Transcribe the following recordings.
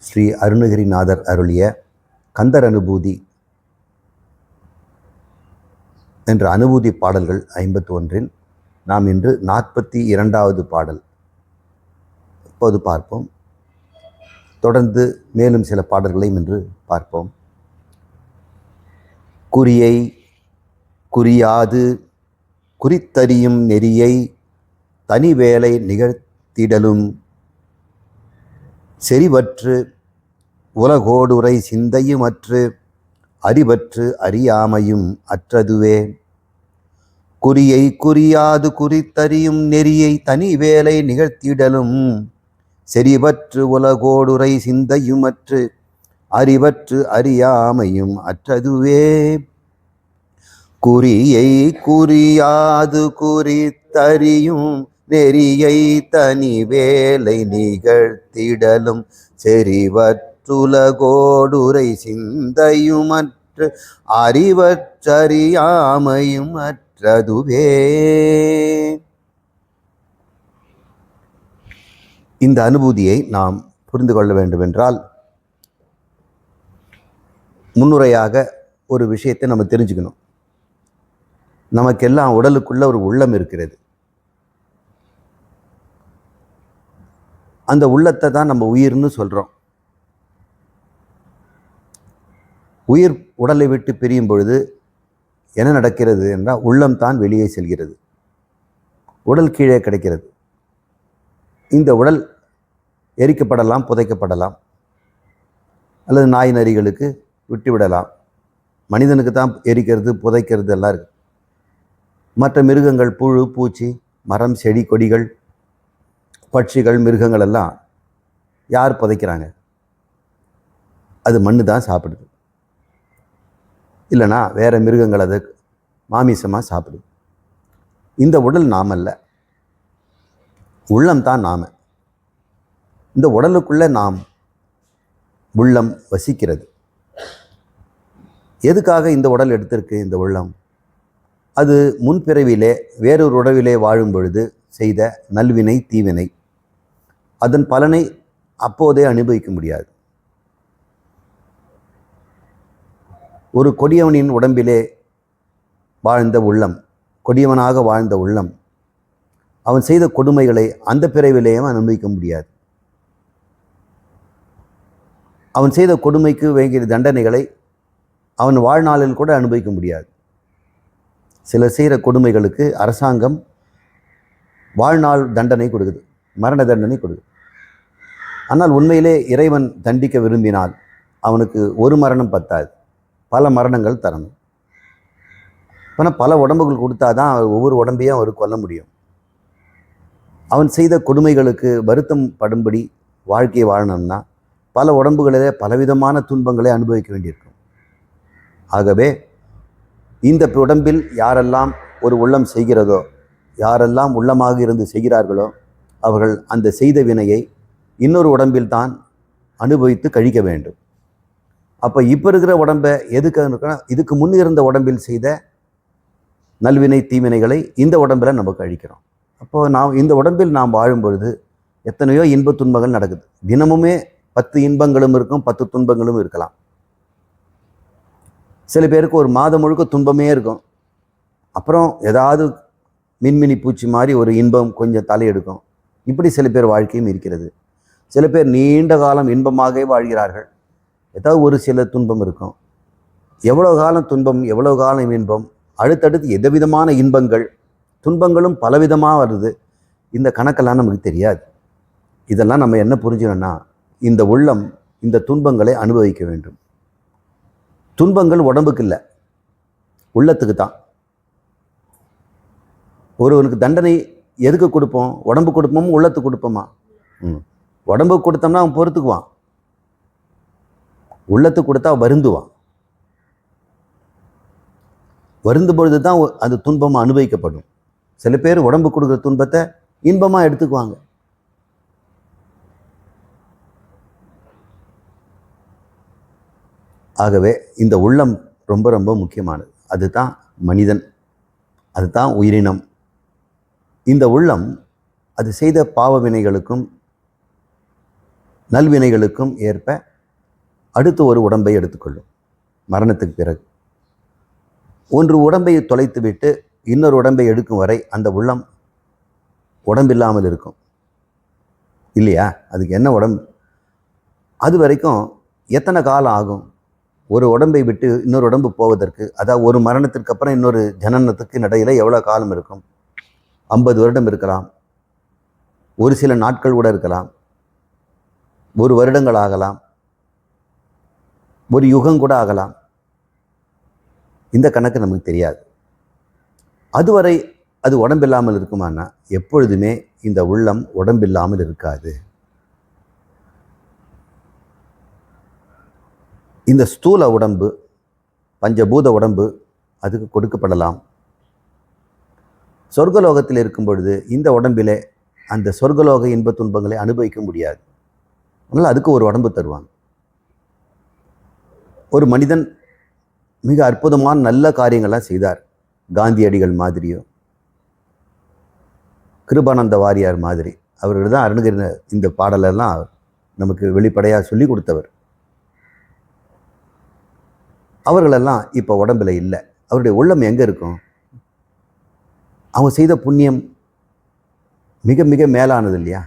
ஸ்ரீ அருணகிரிநாதர் அருளிய கந்தர் அனுபூதி என்ற அனுபூதி பாடல்கள் 51 நாம் இன்று 42வது பாடல் இப்போது பார்ப்போம். தொடர்ந்து மேலும் சில பாடல்களையும் இன்று பார்ப்போம். குறியை குறியாது குறித்தறியும் நெறியை தனிவேலை நிகழ்த்திடலும் செறிவற்று உலகோடுரை சிந்தையுமற்று அறிவற்று அறியாமையும் அற்றதுவே. குறியை குறியாது குறித்தறியும் நெறியை தனிவேலை நிகழ்த்திடலும் செறிவற்று உலகோடுரை சிந்தையுமற்று அறிவற்று அறியாமையும் அற்றதுவே. குறியை குறியாது குறித்தறியும் நெறியை தனி வேலை நிகழ்த்திடலும் செறிவற்றுலகோடுரை சிந்தையுமற்று அறிவற்றறியாமையும் அற்றதுவே. இந்த அனுபூதியை நாம் புரிந்து கொள்ள வேண்டுமென்றால் முன்னுரையாக ஒரு விஷயத்தை நம்ம தெரிஞ்சுக்கணும். நமக்கெல்லாம் உடலுக்குள்ள ஒரு உள்ளம் இருக்கிறது. அந்த உள்ளத்தை தான் நம்ம உயிர்னு சொல்கிறோம். உயிர் உடலை விட்டு பிரியும் பொழுது என்ன நடக்கிறது என்றால் உள்ளம் தான் வெளியே செல்கிறது, உடல் கீழே கிடைக்கிறது. இந்த உடல் எரிக்கப்படலாம், புதைக்கப்படலாம், அல்லது நாய் நரிகளுக்கு விட்டுவிடலாம். மனிதனுக்கு தான் எரிக்கிறது புதைக்கிறது எல்லாம் இருக்குது. மற்ற மிருகங்கள், புழு பூச்சி, மரம் செடி கொடிகள், பட்சிகள், மிருகங்கள் எல்லாம் யார் புதைக்கிறாங்க? அது மண்ணு தான் சாப்பிடுது. இல்லைனா வேறு மிருகங்கள் அது மாமிசமாக சாப்பிடுது. இந்த உடல் நாம் அல்ல, உள்ளம் தான் நாம். இந்த உடலுக்குள்ளே நாம் உள்ளம் வசிக்கிறது. எதுக்காக இந்த உடல் எடுத்திருக்கு? இந்த உள்ளம் அது முன்பிறவிலே வேறொரு உடவிலே வாழும் பொழுது செய்த நல்வினை தீவினை, அதன் பலனை அப்போதே அனுபவிக்க முடியாது. ஒரு கொடியவனின் உடம்பிலே வாழ்ந்த உள்ளம், கொடியவனாக வாழ்ந்த உள்ளம், அவன் செய்த கொடுமைகளை அந்த பிறவிலேயும் அனுபவிக்க முடியாது. அவன் செய்த கொடுமைக்கு வேண்டிய தண்டனைகளை அவன் வாழ்நாளில் கூட அனுபவிக்க முடியாது. சிலர் செய்கிற கொடுமைகளுக்கு அரசாங்கம் வாழ்நாள் தண்டனை கொடுக்குது, மரண தண்டனை கொடுக்குது. ஆனால் உண்மையிலே இறைவன் தண்டிக்க விரும்பினால் அவனுக்கு ஒரு மரணம் பத்தாது, பல மரணங்கள் தரணும். ஆனால் பல உடம்புகள் கொடுத்தா தான் ஒவ்வொரு உடம்பையும் அவர் கொல்ல முடியும். அவன் செய்த கொடுமைகளுக்கு வருத்தம் படும்படி வாழ்க்கையை வாழணும்னா பல உடம்புகளிலே பலவிதமான துன்பங்களை அனுபவிக்க வேண்டியிருக்கும். ஆகவே இந்த உடம்பில் யாரெல்லாம் ஒரு உள்ளம் செய்கிறதோ, யாரெல்லாம் உள்ளமாக இருந்து செய்கிறார்களோ, அவர்கள் அந்த செய்த வினையை இன்னொரு உடம்பில் தான் அனுபவித்து கழிக்க வேண்டும். அப்போ இப்போ இருக்கிற உடம்பை எதுக்கு? இதுக்கு முன் இருந்த உடம்பில் செய்த நல்வினை தீவினைகளை இந்த உடம்பில் நம்ம கழிக்கிறோம். அப்போது இந்த உடம்பில் நாம் வாழும் பொழுது எத்தனையோ இன்ப துன்பங்கள் நடக்குது. தினமுமே 10 இன்பங்களும் இருக்கும், 10 துன்பங்களும் இருக்கலாம். சில பேருக்கு ஒரு மாதம் முழுக்க துன்பமே இருக்கும். அப்புறம் ஏதாவது மின்மினி பூச்சி மாதிரி ஒரு இன்பம் கொஞ்சம் தலையெடுக்கும். இப்படி சில பேர் வாழ்க்கையும் இருக்கிறது. சில பேர் நீண்ட காலம் இன்பமாகவே வாழ்கிறார்கள். ஏதாவது ஒரு சில துன்பம் இருக்கும். எவ்வளோ காலம் துன்பம், எவ்வளோ காலம் இன்பம், அடுத்தடுத்து எதவிதமான இன்பங்கள் துன்பங்களும் பலவிதமாக வருது. இந்த கணக்கெல்லாம் நமக்கு தெரியாது. இதெல்லாம் நம்ம என்ன புரிஞ்சுக்கணும்னா, இந்த உள்ளம் இந்த துன்பங்களை அனுபவிக்க வேண்டும். துன்பங்கள் உடம்புக்கு இல்லை, உள்ளத்துக்கு தான். ஒருவனுக்கு தண்டனை எதுக்கு கொடுப்போம்? உடம்பு கொடுப்போமா, உள்ளத்துக்கு கொடுப்போமா? உடம்புக்கு கொடுத்தோம்னா அவன் பொறுத்துக்குவான், உள்ளத்துக்கு கொடுத்தா வருந்துவான். வருந்தும் பொழுது தான் அந்த துன்பமாக அனுபவிக்கப்படும். சில பேர் உடம்பு கொடுக்குற துன்பத்தை இன்பமாக எடுத்துக்குவாங்க. ஆகவே இந்த உள்ளம் ரொம்ப ரொம்ப முக்கியமானது. அதுதான் மனிதன், அதுதான் உயிரினம். இந்த உள்ளம் அது செய்த பாவ வினைகளுக்கும் நல்வினைகளுக்கும் ஏற்ப அடுத்து ஒரு உடம்பை எடுத்துக்கொள்ளும். மரணத்துக்கு பிறகு ஒன்று உடம்பை தொலைத்து விட்டு இன்னொரு உடம்பை எடுக்கும் வரை அந்த உள்ளம் உடம்பில்லாமல் இருக்கும் இல்லையா? அதுக்கு என்ன உடம்பு? அது வரைக்கும் எத்தனை காலம் ஆகும் ஒரு உடம்பை விட்டு இன்னொரு உடம்பு போவதற்கு? அதாவது ஒரு மரணத்திற்கு அப்புறம் இன்னொரு ஜனனத்துக்கு இடையில எவ்வளோ காலம் இருக்கும்? 50 வருடம் இருக்கலாம், ஒரு சில நாட்கள் கூட இருக்கலாம், ஒரு வருடங்கள் ஆகலாம், ஒரு யுகம் கூட ஆகலாம். இந்த கணக்கு நமக்கு தெரியாது. அதுவரை அது உடம்பில்லாமல் இருக்குமானா? எப்பொழுதுமே இந்த உள்ளம் உடம்பில்லாமல் இருக்காது. இந்த ஸ்தூல உடம்பு, பஞ்சபூத உடம்பு அதுக்கு கொடுக்கப்படலாம். சொர்க்கலோகத்தில் இருக்கும் பொழுது இந்த உடம்பிலே அந்த சொர்க்கலோக இன்ப துன்பங்களை அனுபவிக்க முடியாது. அதனால் அதுக்கு ஒரு உடம்பு தருவாங்க. ஒரு மனிதன் மிக அற்புதமான நல்ல காரியங்கள்லாம் செய்தார், காந்தியடிகள் மாதிரியோ கிருபானந்த வாரியார் மாதிரி. அவர்கள் தான் அருணகிரி இந்த பாடலெல்லாம் நமக்கு வெளிப்படையாக சொல்லி கொடுத்தவர். அவர்களெல்லாம் இப்போ உடம்பில் இல்லை. அவருடைய உள்ளம் எங்கே இருக்கும்? அவங்க செய்த புண்ணியம் மிக மிக மேலானது இல்லையா?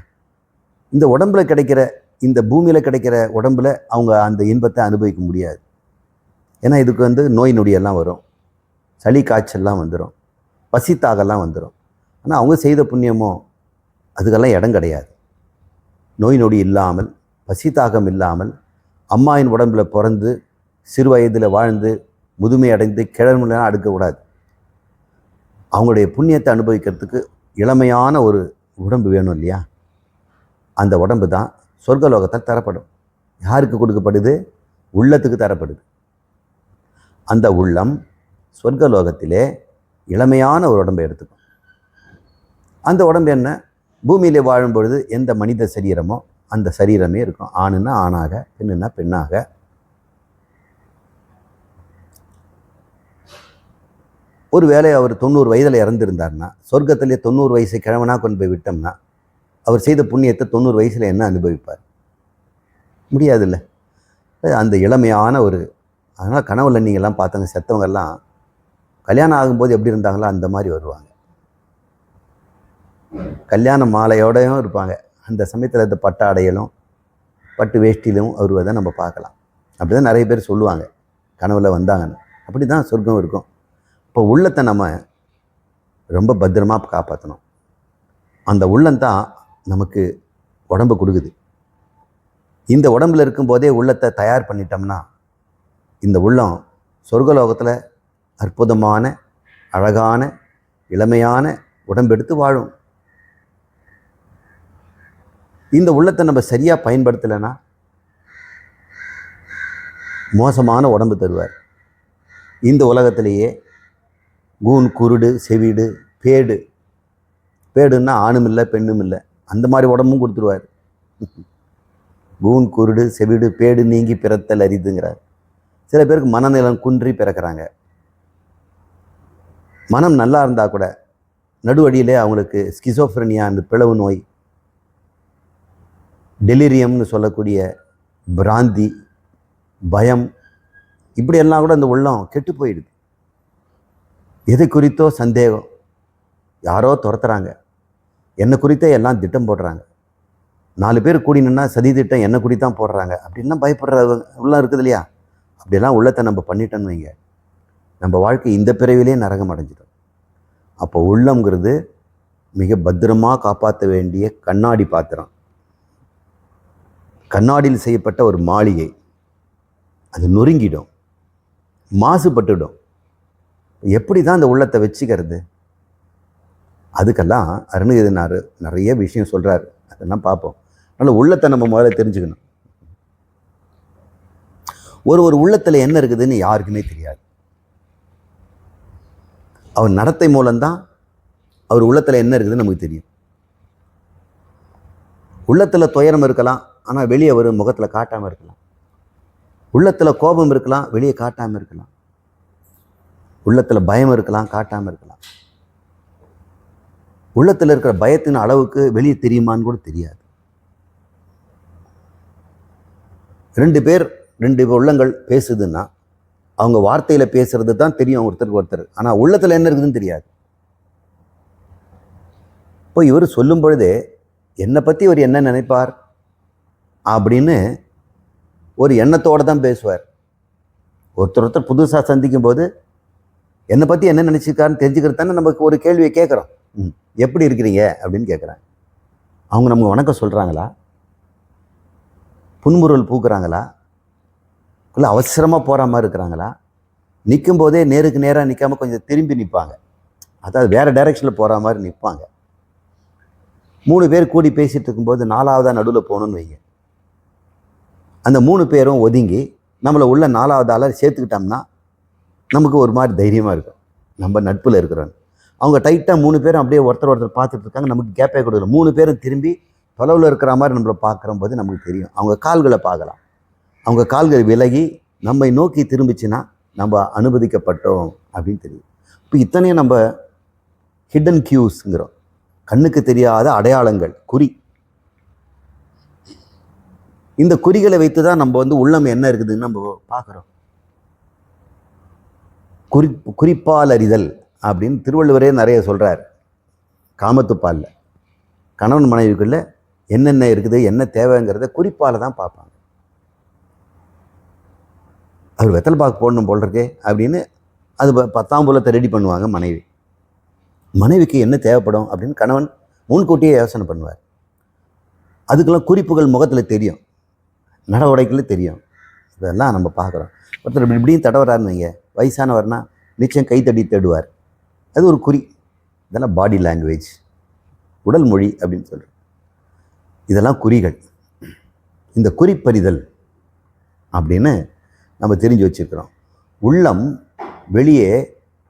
இந்த உடம்பில் கிடைக்கிற, இந்த பூமியில் கிடைக்கிற உடம்பில் அவங்க அந்த இன்பத்தை அனுபவிக்க முடியாது. ஏன்னா இதுக்கு நோய் நொடியெல்லாம் வரும், சளி காய்ச்சல்லாம் வந்துடும், பசித்தாகலாம் வந்துடும். ஆனால் அவங்க செய்த புண்ணியமோ அதுக்கெல்லாம் இடம் கிடையாது. நோய் நொடி இல்லாமல், பசித்தாகம் இல்லாமல், அம்மாவின் உடம்பில் பிறந்து சிறு வயதில் வாழ்ந்து முதுமை அடைந்து கிழமைலாம் அடுக்கக்கூடாது. அவங்களுடைய புண்ணியத்தை அனுபவிக்கிறதுக்கு இளமையான ஒரு உடம்பு வேணும் இல்லையா? அந்த உடம்பு தான் சொர்க்கலோகத்தில் தரப்படும். யாருக்கு கொடுக்கப்படுது? உள்ளத்துக்கு தரப்படுது. அந்த உள்ளம் சொர்க்கலோகத்திலே இளமையான ஒரு உடம்பை எடுத்துக்கும். அந்த உடம்பு என்ன? பூமியிலே வாழும் பொழுது எந்த மனித சரீரமோ அந்த சரீரமே இருக்கும். ஆணுன்னா ஆணாக, பெண்ணுன்னா பெண்ணாக. ஒரு வேளை அவர் 90 வயதில் இறந்துருந்தார்னா, சொர்க்கத்திலே 90 வயசு கிழவனாக கொண்டு போய் விட்டோம்னா அவர் செய்த புண்ணியத்தை 90 வயசில் என்ன அனுபவிப்பார்? முடியாதுல்ல. அந்த இளமையான ஒரு, அதனால் கனவுல நீங்கள்லாம் பார்த்தவங்க, செத்தவங்கெல்லாம் கல்யாணம் ஆகும்போது எப்படி இருந்தாங்களோ அந்த மாதிரி வருவாங்க. கல்யாண மாலையோடையும் இருப்பாங்க. அந்த சமயத்தில் இந்த பட்டாடையிலும் பட்டு வேஷ்டியிலும் வருவதை நம்ம பார்க்கலாம். அப்படி தான் நிறைய பேர் சொல்லுவாங்க கனவுல வந்தாங்கன்னு. அப்படி தான் சொர்க்கம் இருக்கும். இப்போ உள்ளத்தை நம்ம ரொம்ப பத்திரமாக காப்பாற்றணும். அந்த உள்ளந்தான் நமக்கு உடம்பு கொடுக்குது. இந்த உடம்பில் இருக்கும்போதே உள்ளத்தை தயார் பண்ணிட்டோம்னா இந்த உள்ளம் சொர்க்கலோகத்தில் அற்புதமான அழகான இளமையான உடம்பெடுத்து வாழும். இந்த உள்ளத்தை நம்ம சரியாக பயன்படுத்தலைன்னா மோசமான உடம்பு தருவார். இந்த உலகத்திலேயே கூன், குருடு, செவிடு, பேடு, பேடுன்னா ஆணும் இல்லை பெண்ணும் இல்லை, அந்த மாதிரி உடம்பும் கொடுத்துருவார். கூன், குருடு, செவிடு, பேடு நீங்கி பிறத்தல் அரிதுங்கிறார். சில பேருக்கு மனநிலம் குன்றி பிறக்கிறாங்க. மனம் நல்லா இருந்தால் கூட நடுவழியிலே அவங்களுக்கு ஸ்கிசோஃப்ரெனியா, அந்த பிளவு நோய், டெலிரியம்னு சொல்லக்கூடிய பிராந்தி, பயம், இப்படியெல்லாம் கூட அந்த உள்ளம் கெட்டு போயிடுது. எது குறித்தோ சந்தேகம், யாரோ துரத்துறாங்க, என்னை குறித்தே எல்லாம் திட்டம் போடுறாங்க, 4 பேர் கூடினா சதி திட்டம் என்னை குறித்து தான் போடுறாங்க அப்படின்னா பயப்படுற உள்ளம் இருக்குது இல்லையா? அப்படியெல்லாம் உள்ளத்தை நம்ம பண்ணிட்டோன்னு வைங்க, நம்ம வாழ்க்கை இந்த பிறவிலே நரகம் அடைஞ்சிடும். அப்போ உள்ளம்ங்கிறது மிக பத்திரமாக காப்பாற்ற வேண்டிய கண்ணாடி பாத்திரம், கண்ணாடியில் செய்யப்பட்ட ஒரு மாளிகை. அது நொறுங்கிடும், மாசுபட்டுடும். எப்படி தான் அந்த உள்ளத்தை வச்சுக்கிறது? அதுக்கெல்லாம் அருணகிரினார் நிறைய விஷயம் சொல்கிறார், அதெல்லாம் பார்ப்போம். அதனால் உள்ளத்தை நம்ம முதல்ல தெரிஞ்சுக்கணும். ஒரு உள்ளத்தில் என்ன இருக்குதுன்னு யாருக்குமே தெரியாது. அவர் நடத்தை மூலம்தான் அவர் உள்ளத்தில் என்ன இருக்குதுன்னு நமக்கு தெரியும். உள்ளத்தில் துயரம் இருக்கலாம், ஆனால் வெளியே ஒரு முகத்தில் காட்டாமல் இருக்கலாம். உள்ளத்தில் கோபம் இருக்கலாம், வெளியே காட்டாமல் இருக்கலாம். உள்ளத்தில் பயம் இருக்கலாம், காட்டாமல் இருக்கலாம். உள்ளத்தில் இருக்கிற பயத்தின் அளவுக்கு வெளியே தெரியுமான்னு கூட தெரியாது. ரெண்டு உள்ளங்கள் பேசுதுன்னா அவங்க வார்த்தையில் பேசுறது தான் தெரியும் ஒருத்தருக்கு ஒருத்தர். ஆனால் உள்ளத்தில் என்ன இருக்குதுன்னு தெரியாது. இப்போ இவர் சொல்லும் பொழுதே என்னை பற்றி இவர் என்ன நினைப்பார் அப்படின்னு ஒரு எண்ணத்தோடு தான் பேசுவார். ஒருத்தர் புதுசாக சந்திக்கும் போது என்னை பற்றி என்ன நினச்சிருக்காருன்னு தெரிஞ்சுக்கிறது தானே நமக்கு ஒரு கேள்வியை கேட்குறோம். எப்படி இருக்கிறீங்க அப்படின்னு கேட்குறேன். அவங்க நமக்கு வணக்கம் சொல்கிறாங்களா, புன்முறுவல் பூக்குறாங்களா, இல்லை அவசரமாக போகிற மாதிரி இருக்கிறாங்களா, நிற்கும் போதே நேருக்கு நேராக நிற்காமல் கொஞ்சம் திரும்பி நிற்பாங்க, அதாவது வேறு டைரெக்ஷனில் போகிற மாதிரி நிற்பாங்க. 3 பேர் கூடி பேசிகிட்டு இருக்கும்போது 4ஆவதாக நடுவில் போகணுன்னு வைங்க. அந்த 3 பேரும் ஒதுங்கி நம்மளை உள்ள 4ஆவது ஆளை சேர்த்துக்கிட்டோம்னா நமக்கு ஒரு மாதிரி தைரியமாக இருக்கும், நம்ம நட்பில் இருக்கிறோன்னு. அவங்க டைட்டாக 3 பேரும் அப்படியே ஒருத்தர் பார்த்துட்டு இருக்காங்க, நமக்கு கேப்பே கொடுக்கல. 3 பேரும் திரும்பி தொலைவில் இருக்கிற மாதிரி நம்மளை பார்க்குற போது நமக்கு தெரியும். அவங்க கால்களை பார்க்கலாம், அவங்க கால்கள் விலகி நம்மை நோக்கி திரும்பிச்சுன்னா நம்ம அனுமதிக்கப்பட்டோம் அப்படின்னு தெரியும். இப்போ இத்தனையும் நம்ம ஹிடன் கியூஸ்ங்கிறோம், கண்ணுக்கு தெரியாத அடையாளங்கள், குறி. இந்த குறிகளை வைத்து தான் நம்ம உள்ளம் என்ன இருக்குதுன்னு நம்ம பார்க்குறோம். குறிப்பால் அறிதல் அப்படின்னு திருவள்ளுவரே நிறைய சொல்கிறார். காமத்துப்பாலில் கணவன் மனைவிக்குள்ள என்னென்ன இருக்குது, என்ன தேவைங்கிறத குறிப்பால் தான் பார்ப்பாங்க. அவர் வெத்தலை பாக்கு போடணும் போல் இருக்கே அப்படின்னு அது 10ஆம் புலத்தை ரெடி பண்ணுவாங்க மனைவி. மனைவிக்கு என்ன தேவைப்படும் அப்படின்னு கணவன் முன்கூட்டியே யோசனை பண்ணுவார். அதுக்கெல்லாம் குறிப்புகள் முகத்தில் தெரியும், நடவடிக்கையில் தெரியும். இதெல்லாம் நம்ம பார்க்குறோம். ஒருத்தர் இப்படியும் தடவரான்னு வைங்க, வயசானவர்னா நிச்சயம் கைத்தடி தேடுவார், அது ஒரு குறி. இதெல்லாம் பாடி லாங்குவேஜ், உடல் மொழி அப்படின்னு சொல்கிறோம். இதெல்லாம் குறிகள். இந்த குறிப்பறிதல் அப்படின்னு நம்ம தெரிஞ்சு வச்சுருக்கிறோம். உள்ளம் வெளியே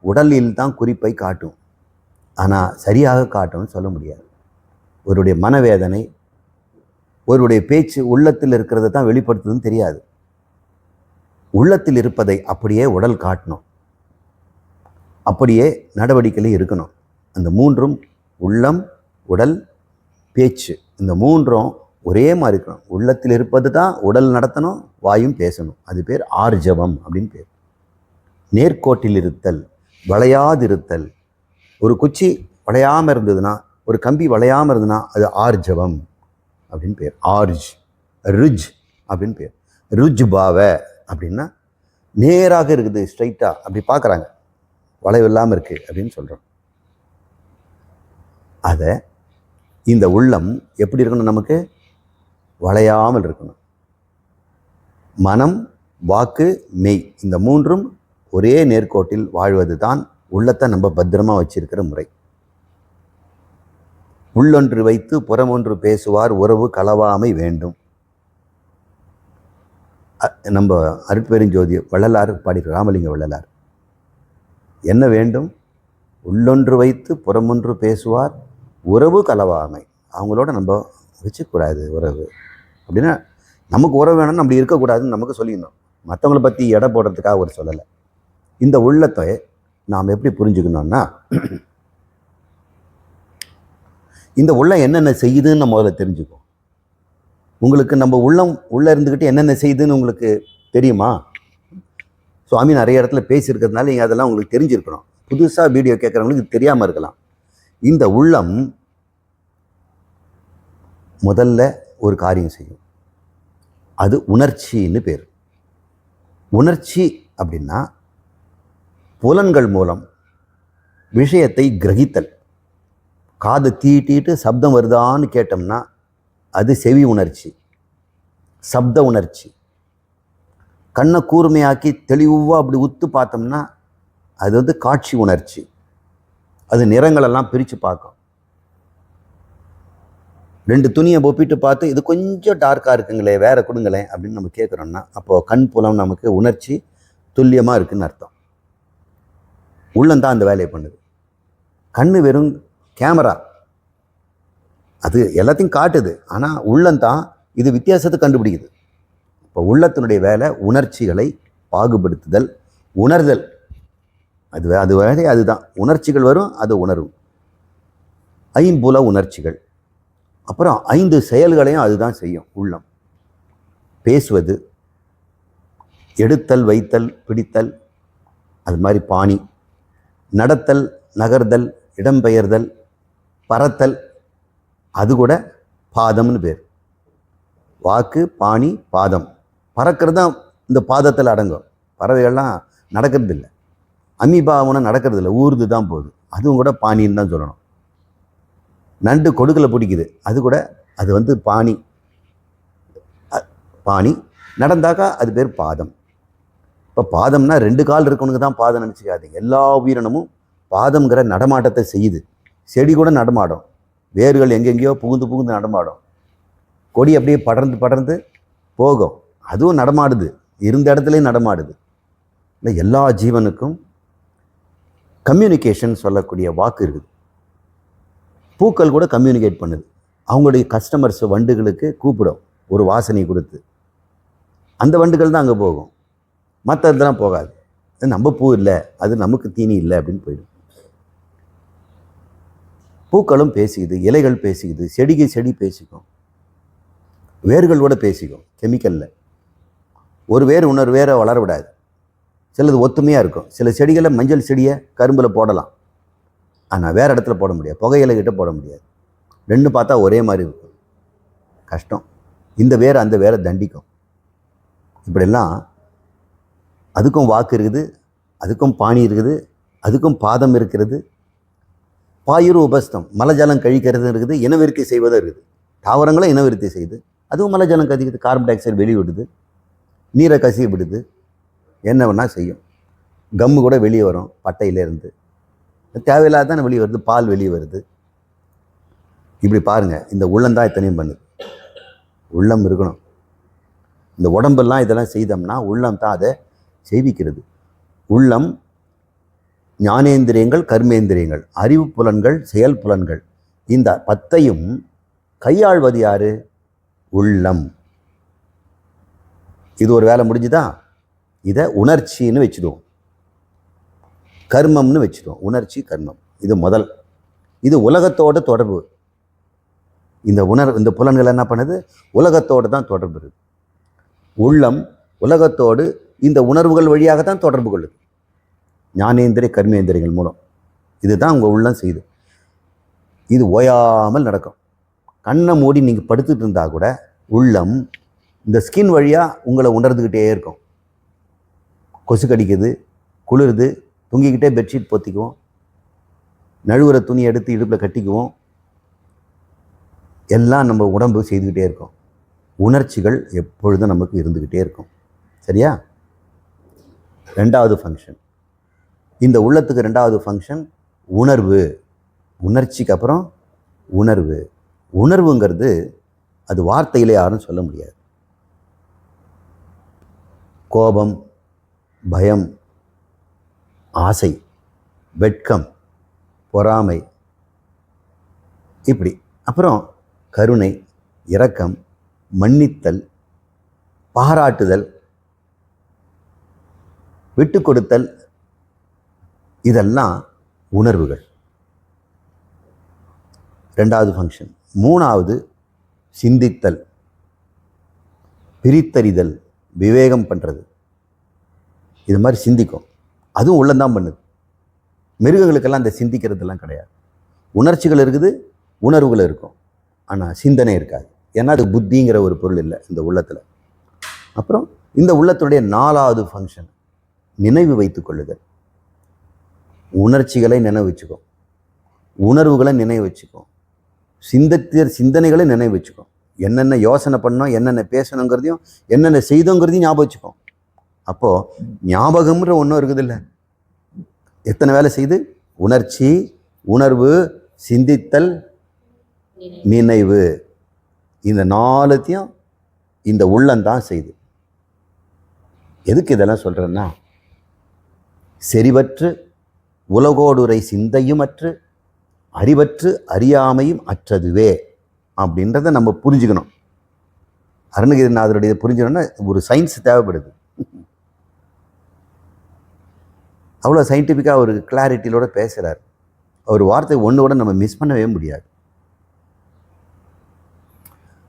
உடலில் தான் குறிப்பை காட்டும், ஆனால் சரியாக காட்டும்னு சொல்ல முடியாது. ஒருடைய மனவேதனை, ஒருடைய பேச்சு உள்ளத்தில் இருக்கிறத தான் வெளிப்படுத்துதுன்னு தெரியாது. உள்ளத்தில் இருப்பதை அப்படியே உடல் காட்டணும், அப்படியே நடவடிக்கையில் இருக்கணும். அந்த 3ம் உள்ளம், உடல், பேச்சு, இந்த 3ம் ஒரே மாதிரி இருக்கணும். உள்ளத்தில் இருப்பது தான் உடல் நடத்தணும், வாயும் பேசணும். அது பேர் ஆர்ஜவம் அப்படின்னு பேர். நேர்கோட்டில் இருத்தல், வளையாதிருத்தல். ஒரு குச்சி வளையாமல் இருந்ததுன்னா, ஒரு கம்பி வளையாமல் இருந்ததுன்னா அது ஆர்ஜவம் அப்படின்னு பேர். ருஜ் அப்படின்னு பேர். ருஜ் பாவ அப்படின்னா நேராக இருக்குது, ஸ்ட்ரைட்டாக அப்படி பார்க்குறாங்க, வளைவு இல்லாமல் இருக்குது அப்படின்னு சொல்கிறோம். அதை இந்த உள்ளம் எப்படி இருக்கணும், நமக்கு வளையாமல் இருக்கணும். மனம், வாக்கு, மெய், இந்த 3ம் ஒரே நேர்கோட்டில் வாழ்வது தான் உள்ளத்தை நம்ம பத்திரமா வச்சிருக்கிற முறை. உள்ளொன்று வைத்து புறமொன்று பேசுவார், உறவு களவாமை வேண்டும். நம்ம அருட்பெருஞ்சோதி வள்ளலார் பாடிக்கிற ராமலிங்க வள்ளலார் என்ன வேண்டும்? உள்ளொன்று வைத்து புறமொன்று பேசுவார், உறவு களவாமை. அவங்களோட நம்ம வச்சுக்கூடாது உறவு அப்படின்னா, நமக்கு உறவு வேணும்னு அப்படி இருக்கக்கூடாதுன்னு நமக்கு சொல்லிடணும். மற்றவங்களை பற்றி எடை போடுறதுக்காக ஒரு சொல்லலை. இந்த உள்ளத்தை நாம் எப்படி புரிஞ்சுக்கணும்னா, இந்த உள்ளம் என்னென்ன செய்யுதுன்னு நம்ம முதல்ல தெரிஞ்சுக்கோம். உங்களுக்கு நம்ம உள்ளம் உள்ளே இருந்துக்கிட்டு என்னென்ன செய்யுதுன்னு உங்களுக்கு தெரியுமா? சுவாமி நிறைய இடத்துல பேசியிருக்கிறதுனால நீங்கள் அதெல்லாம் உங்களுக்கு தெரிஞ்சிருக்கணும். புதுசாக வீடியோ கேட்குறவங்களுக்கு தெரியாமல் இருக்கலாம். இந்த உள்ளம் முதல்ல ஒரு காரியம் செய்யும், அது உணர்ச்சின்னு பேர். உணர்ச்சி அப்படின்னா புலன்கள் மூலம் விஷயத்தை கிரகித்தல். காது தீட்டிட்டு சப்தம் வருதான்னு கேட்டோம்னா அது செவி உணர்ச்சி, சப்த உணர்ச்சி. கண்ணை கூர்மையாக்கி தெளிவாக அப்படி உத்து பார்த்தோம்னா அது காட்சி உணர்ச்சி. அது நிறங்களெல்லாம் பிரித்து பார்க்கும். 2 துணியை ஒப்பிட்டு பார்த்து இது கொஞ்சம் டார்க்காக இருக்குங்களே, வேற கொடுங்களேன் அப்படின்னு நம்ம கேட்குறோம்னா அப்போது கண் புலம் நமக்கு உணர்ச்சி துல்லியமாக இருக்குதுன்னு அர்த்தம். உள்ளந்தான் அந்த வேலையை பண்ணுது. கண் வெறும் கேமரா, அது எல்லாத்தையும் காட்டுது, ஆனால் உள்ளந்தான் இது வித்தியாசத்தை கண்டுபிடிக்குது. இப்போ உள்ளத்தினுடைய வேலை உணர்ச்சிகளை பாகுபடுத்துதல், உணர்தல். அது வேலை அதுதான். உணர்ச்சிகள் வரும், அது உணரும். 5 உணர்ச்சிகள். அப்புறம் 5 செயல்களையும் அதுதான் செய்யும். உள்ளம் பேசுவது, எடுத்தல், வைத்தல், பிடித்தல், அது மாதிரி பாணி. நடத்தல், நகர்தல், இடம்பெயர்தல், பறத்தல், அது கூட பாதம்னு பேர். வாக்கு, பாணி, பாதம். பறக்கிறது தான் இந்த பாதத்தில் அடங்கும். பறவைகள்லாம் நடக்கிறது இல்லை, அமீபாவனம் நடக்கிறது இல்லை, ஊர்து தான் போகுது, அதுவும் கூட பாணின்னு தான் சொல்லணும். நண்டு கொடுக்கல பிடிக்குது, அது கூட அது பாணி. பாணி நடந்தாக்கா அது பேர் பாதம். இப்போ பாதம்னா 2 கால் இருக்கவனுக்கு தான் பாதம் நினச்சிக்காதீங்க. எல்லா உயிரினமும் பாதம்ங்கிற நடமாட்டத்தை செய்யுது. செடி கூட நடமாடும், வேர்கள் எங்கெங்கேயோ புகுந்து புகுந்து நடமாடும். கொடி அப்படியே படர்ந்து படர்ந்து போகும், அதுவும் நடமாடுது, இருந்த இடத்துலையும் நடமாடுது. இல்லை, எல்லா ஜீவனுக்கும் கம்யூனிகேஷன் சொல்லக்கூடிய வாக்கு இருக்குது. பூக்கள் கூட கம்யூனிகேட் பண்ணுது. அவங்களுடைய கஸ்டமர்ஸ் வண்டுகளுக்கு கூப்பிடும், ஒரு வாசனை கொடுத்து. அந்த வண்டுகள் தான் அங்கே போகும், மற்றதெல்லாம் போகாது. நம்ம பூ இல்லை, அது நமக்கு தீனி இல்லை அப்படின்னு போயிடும். பூக்களும் பேசிக்குது, இலைகள் பேசிக்குது, செடி பேசிக்கும், வேர்கள் கூட பேசிக்கும். கெமிக்கலில் ஒரு வேர் இன்னொரு வேரை வளர விடாது. சிலது ஒத்துமையாக இருக்கும். சில செடிகளை மஞ்சள் செடியை கரும்பில் போடலாம், ஆனால் வேறு இடத்துல போட முடியாது, புகையிலை கிட்ட போட முடியாது. 2 பார்த்தா ஒரே மாதிரி இருக்கும், கஷ்டம். இந்த வேரை அந்த வேரை தண்டிக்கும். இப்படியெல்லாம் அதுக்கும் வாக்கு இருக்குது, அதுக்கும் பாணி இருக்குது, அதுக்கும் பாதம் இருக்கிறது. பாயுரு உபஸ்தம், மலஜலம் கழிக்கிறது இருக்குது, இனவிருத்தி செய்வதும் இருக்குது. தாவரங்களும் இனவிருத்தி செய்யுது, அதுவும் மலஜலம் கதிக்குது, கார்பன் டை ஆக்சைடு வெளியே விடுது, நீரை கசிய விடுது, என்ன வேணால் செய்யும். கம்மு கூட வெளியே வரும் பட்டையிலேருந்து, தேவையில்லாத தானே வெளியே வருது, பால் வெளியே வருது. இப்படி பாருங்கள், இந்த உள்ளந்தான் இத்தனையும் பண்ணுது. உள்ளம் இருக்கணும். இந்த உடம்பெல்லாம் இதெல்லாம் செய்தோம்னா உள்ளம் தான் அதை செய்விக்கிறது. உள்ளம், ஞானேந்திரியங்கள், கர்மேந்திரியங்கள், அறிவு புலன்கள், செயல் புலன்கள், இந்த 10ஐயும் கையாள்வது யாரு? உள்ளம். இது ஒரு வேலை முடிஞ்சுதா? இதை உணர்ச்சின்னு வச்சுடுவோம், கர்மம்னு வச்சுடுவோம். உணர்ச்சி, கர்மம், இது முதல். இது உலகத்தோட தொடர்பு. இந்த புலன்கள் என்ன பண்ணுது? உலகத்தோடு தான் தொடர்பு இருக்குது. உள்ளம் உலகத்தோடு இந்த உணர்வுகள் வழியாக தான் தொடர்பு கொள்ளுது, ஞானேந்திரிய கர்மேந்திரியங்கள் மூலம். இதுதான் உங்கள் உள்ளம் செய்யுது. இது ஓயாமல் நடக்கும். கண்ணை மூடி நீங்கள் படுத்துட்டு இருந்தால் கூட உள்ளம் இந்த ஸ்கின் வழியாக உங்களை உணர்ந்துக்கிட்டே இருக்கும். கொசு கடிக்குது, குளிருது, தூங்கிக்கிட்டே பெட்ஷீட் பொத்திக்குவோம், நழுவுற துணி எடுத்து இடுப்பில் கட்டிக்குவோம், எல்லாம் நம்ம உடம்பு செய்துக்கிட்டே இருக்கும். உணர்ச்சிகள் எப்பொழுதும் நமக்கு இருந்துக்கிட்டே இருக்கும். சரியா? 2வது ஃபங்க்ஷன், இந்த உள்ளத்துக்கு 2வது ஃபங்க்ஷன் உணர்வு. உணர்ச்சிக்கு அப்புறம் உணர்வு. உணர்வுங்கிறது அது வார்த்தையிலே யாரும் சொல்ல முடியாது. கோபம், பயம், ஆசை, வெட்கம், பொறாமை, இப்படி. அப்புறம் கருணை, இரக்கம், மன்னித்தல், பாராட்டுதல், விட்டு கொடுத்தல், இதெல்லாம் உணர்வுகள். 2வது ஃபங்க்ஷன். 3வது சிந்தித்தல், பிரித்தறிதல், விவேகம் பண்ணுறது. இது மாதிரி சிந்திக்கும், அதுவும் உள்ளந்தான் பண்ணுது. மிருகங்களுக்கெல்லாம் இந்த சிந்திக்கிறதுலாம் கிடையாது. உணர்ச்சிகள் இருக்குது, உணர்வுகள் இருக்கும், ஆனால் சிந்தனை இருக்காது. ஏன்னா அது புத்திங்கிற ஒரு பொருள் இல்லை இந்த உள்ளத்தில். அப்புறம் இந்த உள்ளத்துடைய 4வது ஃபங்க்ஷன் நினைவு வைத்து கொள்ளுதல். உணர்ச்சிகளை நினைவு வச்சுக்கோ, உணர்வுகளை நினைவு வச்சுக்கோ, சிந்தனைகளை நினைவு வச்சுக்கோ. என்னென்ன யோசனை பண்ணோம், என்னென்ன பேசணுங்கிறதையும், என்னென்ன செய்தோங்கிறதையும் ஞாபகம் வச்சுக்கோ. அப்போது ஞாபகம்ன்ற ஒன்றும் இருக்குது இல்லை. எத்தனை வேலை செய்து? உணர்ச்சி, உணர்வு, சிந்தித்தல், நினைவு. இந்த 4த்தையும் இந்த உள்ளந்தான் செய்து. எதுக்கு இதெல்லாம் சொல்கிறேன்னா, செறிவற்று உலகோடுரை சிந்தையுமற்று அறிவற்று அறியாமையும் அற்றதுவே அப்படின்றத நம்ம புரிஞ்சுக்கணும். அருணகிரிநாதருடைய புரிஞ்சுக்கணும்னா ஒரு சயின்ஸ் தேவைப்படுது. அவ்வளோ சயின்டிஃபிக்காக ஒரு கிளாரிட்டியோட பேசுகிறார். ஒரு வார்த்தை ஒன்று கூட நம்ம மிஸ் பண்ணவே முடியாது.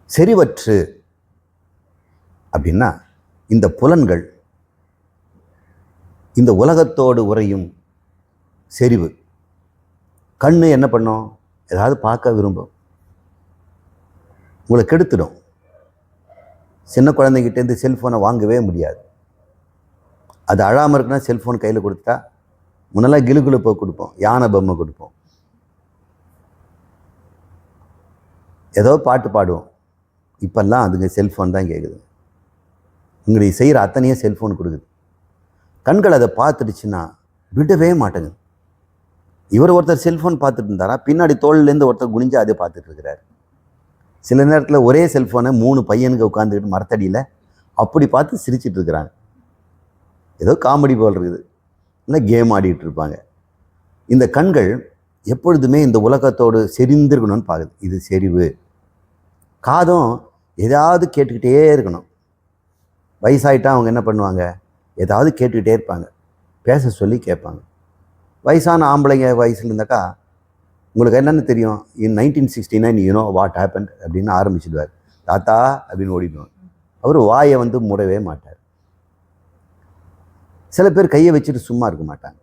செறிவற்று அப்படின்னா இந்த புலன்கள் இந்த உலகத்தோடு உறையும் செறிவு. கண்ணு என்ன பண்ணும்? ஏதாவது பார்க்க விரும்பும், உங்களை கெடுத்துடும். சின்ன குழந்தைகிட்டேருந்து செல்ஃபோனை வாங்கவே முடியாது. அது அழாமல் இருக்குன்னா செல்ஃபோன் கையில் கொடுத்தா, முன்னெல்லாம் கிலுகுலுப்பை கொடுப்போம், யானை பொம்மை கொடுப்போம், ஏதோ பாட்டு பாடுவோம். இப்போல்லாம் அதுங்க செல்ஃபோன் தான் கேட்குது. உங்களுக்கு செய்கிற அத்தனையே செல்ஃபோன் கொடுக்குது. கண்கள் அதை பார்த்துடுச்சுன்னா விடவே மாட்டேங்க. இவர் ஒருத்தர் செல்ஃபோன் பார்த்துட்டு இருந்தாரா, பின்னாடி தோல்லேருந்து ஒருத்தர் குனிஞ்சு அதே பார்த்துட்டு இருக்கிறார். சில நேரத்தில் ஒரே செல்ஃபோனை 3 பையனுக்கு உட்காந்துக்கிட்டு மரத்தடியில் அப்படி பார்த்து சிரிச்சிட்டு இருக்கிறாங்க. ஏதோ காமெடி போல் இருக்குது, இல்லை கேம் ஆடிட்டு இருப்பாங்க. இந்த கண்கள் எப்பொழுதுமே இந்த உலகத்தோடு செறிந்திருக்கணும்னு பார்க்குது. இது செறிவு. காதும் ஏதாவது கேட்டுக்கிட்டே இருக்கணும். வயசாயிட்டா அவங்க என்ன பண்ணுவாங்க? ஏதாவது கேட்டுக்கிட்டே இருப்பாங்க, பேச சொல்லி கேட்பாங்க. வயசான ஆம்பளைங்க வயசுல இருந்தாக்கா உங்களுக்கு என்னென்னு தெரியும், இன் 1969 யூனோ வாட் ஹேப்பன் அப்படின்னு ஆரம்பிச்சிடுவார். தாத்தா அப்படின்னு ஓடிடுவாங்க. அவர் வாயை மூடவே மாட்டார். சில பேர் கையை வச்சுட்டு சும்மா இருக்க மாட்டாங்க.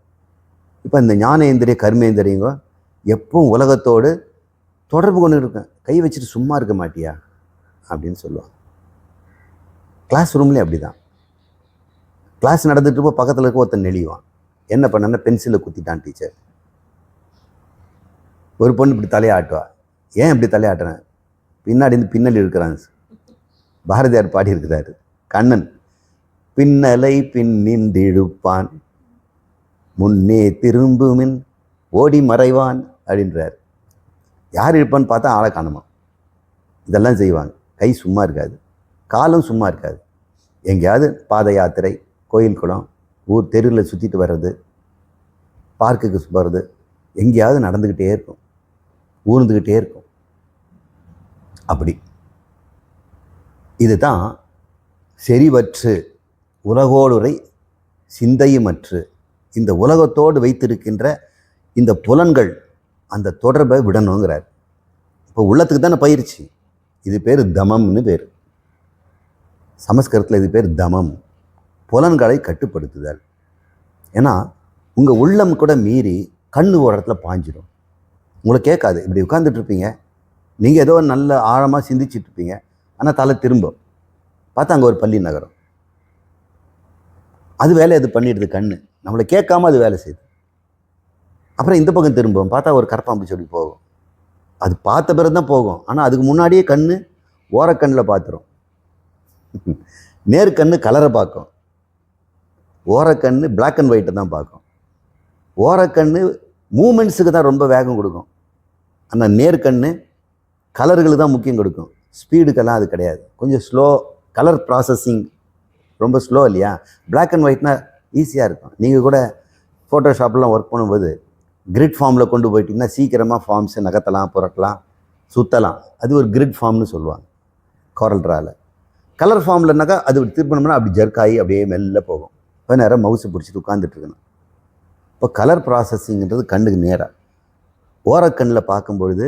இப்போ இந்த ஞானேந்திரிய கர்மேந்திரியங்க எப்பவும் உலகத்தோடு தொடர்பு கொண்டு இருக்கேன், கை வச்சுட்டு சும்மா இருக்க மாட்டியா அப்படின்னு சொல்லுவாங்க. கிளாஸ் ரூம்லேயும் அப்படி தான். கிளாஸ் நடந்துட்டு இருப்போம், பக்கத்தில் இருக்க ஒருத்தன் நெளிவான். என்ன பண்ணனா, பென்சிலை குத்திட்டான் டீச்சர். ஒரு பொண்ணு இப்படி தலையாட்டுவா. ஏன் இப்படி தலையாட்டுறேன்? பின்னாடி இருந்து பின்னல் இருக்கிறான். பாரதியார் பாடி இருக்கிறாரு, கண்ணன் பின்னலை பின்னின்றிழுப்பான் முன்னே திரும்புமின் ஓடி மறைவான் அப்படின்றார். யார் இருப்பான்னு பார்த்தா ஆளை காணுமா. இதெல்லாம் செய்வாங்க. கை சும்மா இருக்காது, காலும் சும்மா இருக்காது. எங்கேயாவது பாத யாத்திரை, கோயில் குளம், ஊர் தெருவில் சுற்றிட்டு வர்றது, பார்க்குக்கு போகிறது, எங்கேயாவது நடந்துக்கிட்டே இருக்கும், ஊர்ந்துக்கிட்டே இருக்கும். அப்படி இதுதான் செறிவற்று உலகோடுரை சிந்தையுமற்று இந்த உலகத்தோடு வைத்திருக்கின்ற இந்த புலன்கள் அந்த தொடர்பை விடணுங்கிறார். இப்போ உள்ளத்துக்கு தானே பயிற்சி. இது பேர் தமம்னு பேர். சமஸ்கிருதத்தில் இது பேர் தமம், புலன்களை கட்டுப்படுத்துதல். ஏன்னா உங்கள் உள்ளம் கூட மீறி கண்ணு ஒரு இடத்துல பாஞ்சிடும். உங்களை கேட்காது. இப்படி உட்காந்துட்டு இருப்பீங்க, நீங்கள் ஏதோ நல்ல ஆழமாக சிந்திச்சுட்டு இருப்பீங்க, ஆனால் தலை திரும்பும், பார்த்தா அங்கே ஒரு பள்ளி நகரம். அது வேலை அது பண்ணிடுது. கண்ணு நம்மளை கேட்காம அது வேலை செய்யுது. அப்புறம் இந்த பக்கம் திரும்பும், பார்த்தா ஒரு கரப்பாம்பு சொல்லி போகும். அது பார்த்த பிறகு தான் போகும், ஆனால் அதுக்கு முன்னாடியே கண்ணு ஓரக்கண்ணில் பார்த்துரும். நேர்கண்ணு கலரை பார்க்கும், ஓரக்கண்ணு பிளாக் அண்ட் ஒயிட்டை தான் பார்க்கும். ஓரக்கண்ணு மூமெண்ட்ஸுக்கு தான் ரொம்ப வேகம் கொடுக்கும், ஆனால் நேர்கண்ணு கலர்களுக்கு தான் முக்கியம் கொடுக்கும். ஸ்பீடுக்கெல்லாம் அது கிடையாது, கொஞ்சம் ஸ்லோ. கலர் ப்ராசஸிங் ரொம்ப ஸ்லோ இல்லையா? பிளாக் அண்ட் ஒயிட்னா ஈஸியாக இருக்கும். நீங்கள் கூட ஃபோட்டோஷாப்லாம் ஒர்க் பண்ணும்போது கிரிட் ஃபார்மில் கொண்டு போயிட்டிங்கன்னா சீக்கிரமாக ஃபார்ம்ஸை நகர்த்தலாம், புரட்டலாம், சுற்றலாம். அது ஒரு கிரிட் ஃபார்ம்னு சொல்லுவாங்க கோரல் ட்ராவில். கலர் ஃபார்ம்லனாக்கா அது திருப்பணும்னா அப்படி ஜர்க்காகி அப்படியே மெல்ல போகும். இப்போ நேரம் மவுஸை பிடிச்சிட்டு உட்காந்துட்ருக்கணும். இப்போ கலர் ப்ராசஸிங்கிறது கண்ணுக்கு நேராக. ஓரக்கண்ணில் பார்க்கும்பொழுது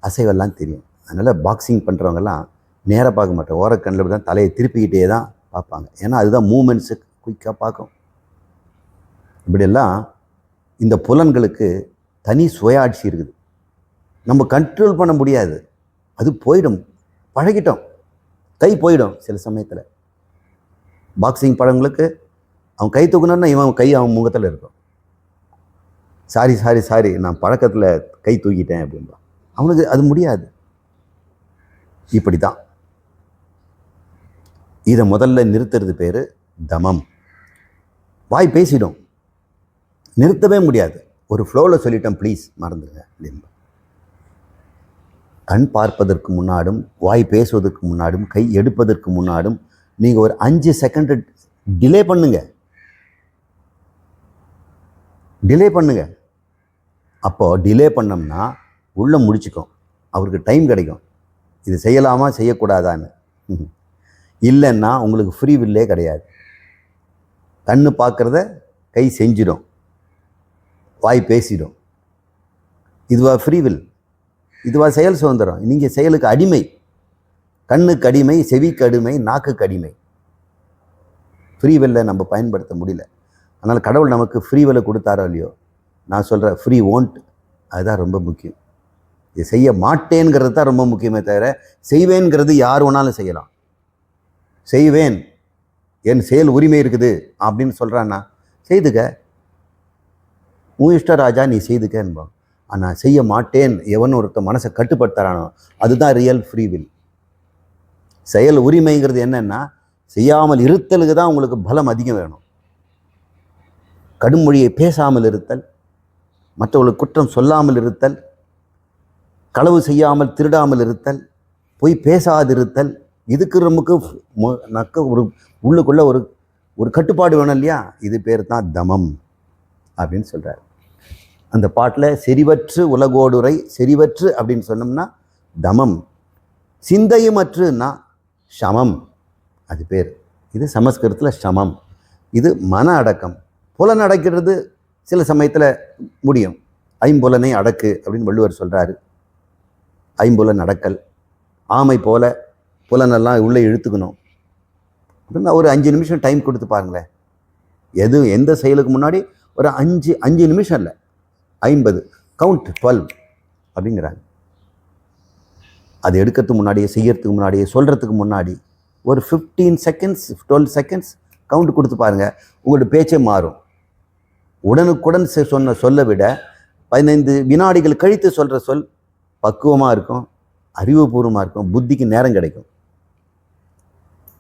அசைவெல்லாம் தெரியும். அதனால் பாக்ஸிங் பண்ணுறவங்கெல்லாம் நேராக பார்க்க மாட்டோம், ஓரக்கண்ணில் இப்படி தான் தலையை திருப்பிக்கிட்டே தான் பார்ப்பாங்க. ஏன்னா அதுதான் மூமெண்ட்ஸு குயிக்காக பார்க்கும். இப்படியெல்லாம் இந்த புலன்களுக்கு தனி சுயாட்சி இருக்குது. நம்ம கண்ட்ரோல் பண்ண முடியாது, அது போயிடும். பழகிட்டோம், கை போயிடும் சில சமயத்தில். பாக்ஸிங் படங்களுக்கு அவன் கை தூக்கணுன்னா இவன் கை அவன் முகத்தில் இருக்கும். சாரி சாரி சாரி நான் பழக்கத்தில் கை தூக்கிட்டேன் அப்படின்பான். அவனுக்கு அது முடியாது. இப்படி தான் இதை முதல்ல நிறுத்துறது பேர் தமம். வாய் பேசிடும், நிறுத்தவே முடியாது. ஒரு ஃப்ளோவில் சொல்லிட்டேன், ப்ளீஸ் மறந்துடுங்க அப்படின்னு. கண் பார்ப்பதற்கு முன்னாடும், வாய் பேசுவதற்கு முன்னாடும், கை எடுப்பதற்கு முன்னாடும் நீங்கள் ஒரு 5 செகண்ட் டிலே பண்ணுங்க. அப்போது டிலே பண்ணோம்னா உள்ளே முடிச்சுக்கும், அவருக்கு டைம் கிடைக்கும். இது செய்யலாமா செய்யக்கூடாதான்னு. இல்லைன்னா உங்களுக்கு ஃப்ரீ வில்லே கிடையாது. கண்ணு பார்க்குறத கை செஞ்சிடும், வாய் பேசிடும். இதுவா ஃப்ரீ வில்? இதுவா செயல் சுதந்திரம்? நீங்கள் செயலுக்கு அடிமை. கண்ணுக்கு அடிமை, செவிக்கு அடிமை, நாக்குக்கு அடிமை. ஃப்ரீ வில்லை நம்ம பயன்படுத்த முடியல. அதனால் கடவுள் நமக்கு ஃப்ரீ வேலை கொடுத்தாரோ இல்லையோ, நான் சொல்கிறேன் ஃப்ரீ ஓன்ட், அதுதான் ரொம்ப முக்கியம். இது செய்ய மாட்டேங்கிறது தான் ரொம்ப முக்கியமே தவிர, செய்வேங்கிறது யார் வேணாலும் செய்யலாம். செய்வேன், என் செயல் உரிமை இருக்குது அப்படின்னு சொல்கிறான்னா செய்துக்க, உன் இஷ்ட ராஜா, நீ செய்துக்கன்போம். ஆனால் செய்ய மாட்டேன் எவன் ஒருத்த மனசை கட்டுப்படுத்துறானோ அதுதான் ரியல் ஃப்ரீவில். செயல் உரிமைங்கிறது என்னன்னா, செய்யாமல் இருத்தலுக்கு தான் உங்களுக்கு பலம் அதிகம் வேணும். கடும் மொழியை பேசாமல் இருத்தல், மற்றவர்களுக்கு குற்றம் சொல்லாமல் இருத்தல், களவு செய்யாமல் திருடாமல் இருத்தல், பொய் பேசாதிருத்தல், இதுக்கு நமக்கு ஒரு உள்ளுக்குள்ள ஒரு கட்டுப்பாடு வேணும் இல்லையா? இது பேர் தான் தமம் அப்படின்னு சொல்கிறார் அந்த பாட்டில். செறிவற்று உலகோடுரை, செறிவற்று அப்படின்னு சொன்னோம்னா தமம். சிந்தையுமற்றுன்னா சமம், அது பேர். இது சமஸ்கிருதத்தில் சமம். இது மன அடக்கம். புலன் அடக்கிறது சில சமயத்தில் முடியும். ஐம்புலனை அடக்கு அப்படின்னு வள்ளுவர் சொல்கிறாரு. ஐம்புலன் அடக்கல். ஆமை போல புலனெல்லாம் உள்ளே இழுத்துக்கணும் அப்படின்னா ஒரு 5 நிமிஷம் டைம் கொடுத்து பாருங்களேன். எந்த செயலுக்கு முன்னாடி ஒரு 5 நிமிஷம் இல்லை, 50 கவுண்ட் 12 அப்படிங்கிறாங்க. அது எடுக்கிறதுக்கு முன்னாடியே, செய்யறதுக்கு முன்னாடியே, சொல்கிறதுக்கு முன்னாடி ஒரு 15 செகண்ட்ஸ் 12 செகண்ட்ஸ் கவுண்ட் கொடுத்து பாருங்கள். உங்களோட பேச்சே மாறும். உடனுக்குடன் சொன்ன சொல்லை விட 15 வினாடிகள் கழித்து சொல்கிற சொல் பக்குவமாக இருக்கும், அறிவுபூர்வமாக இருக்கும், புத்திக்கு நேரம் கிடைக்கும்.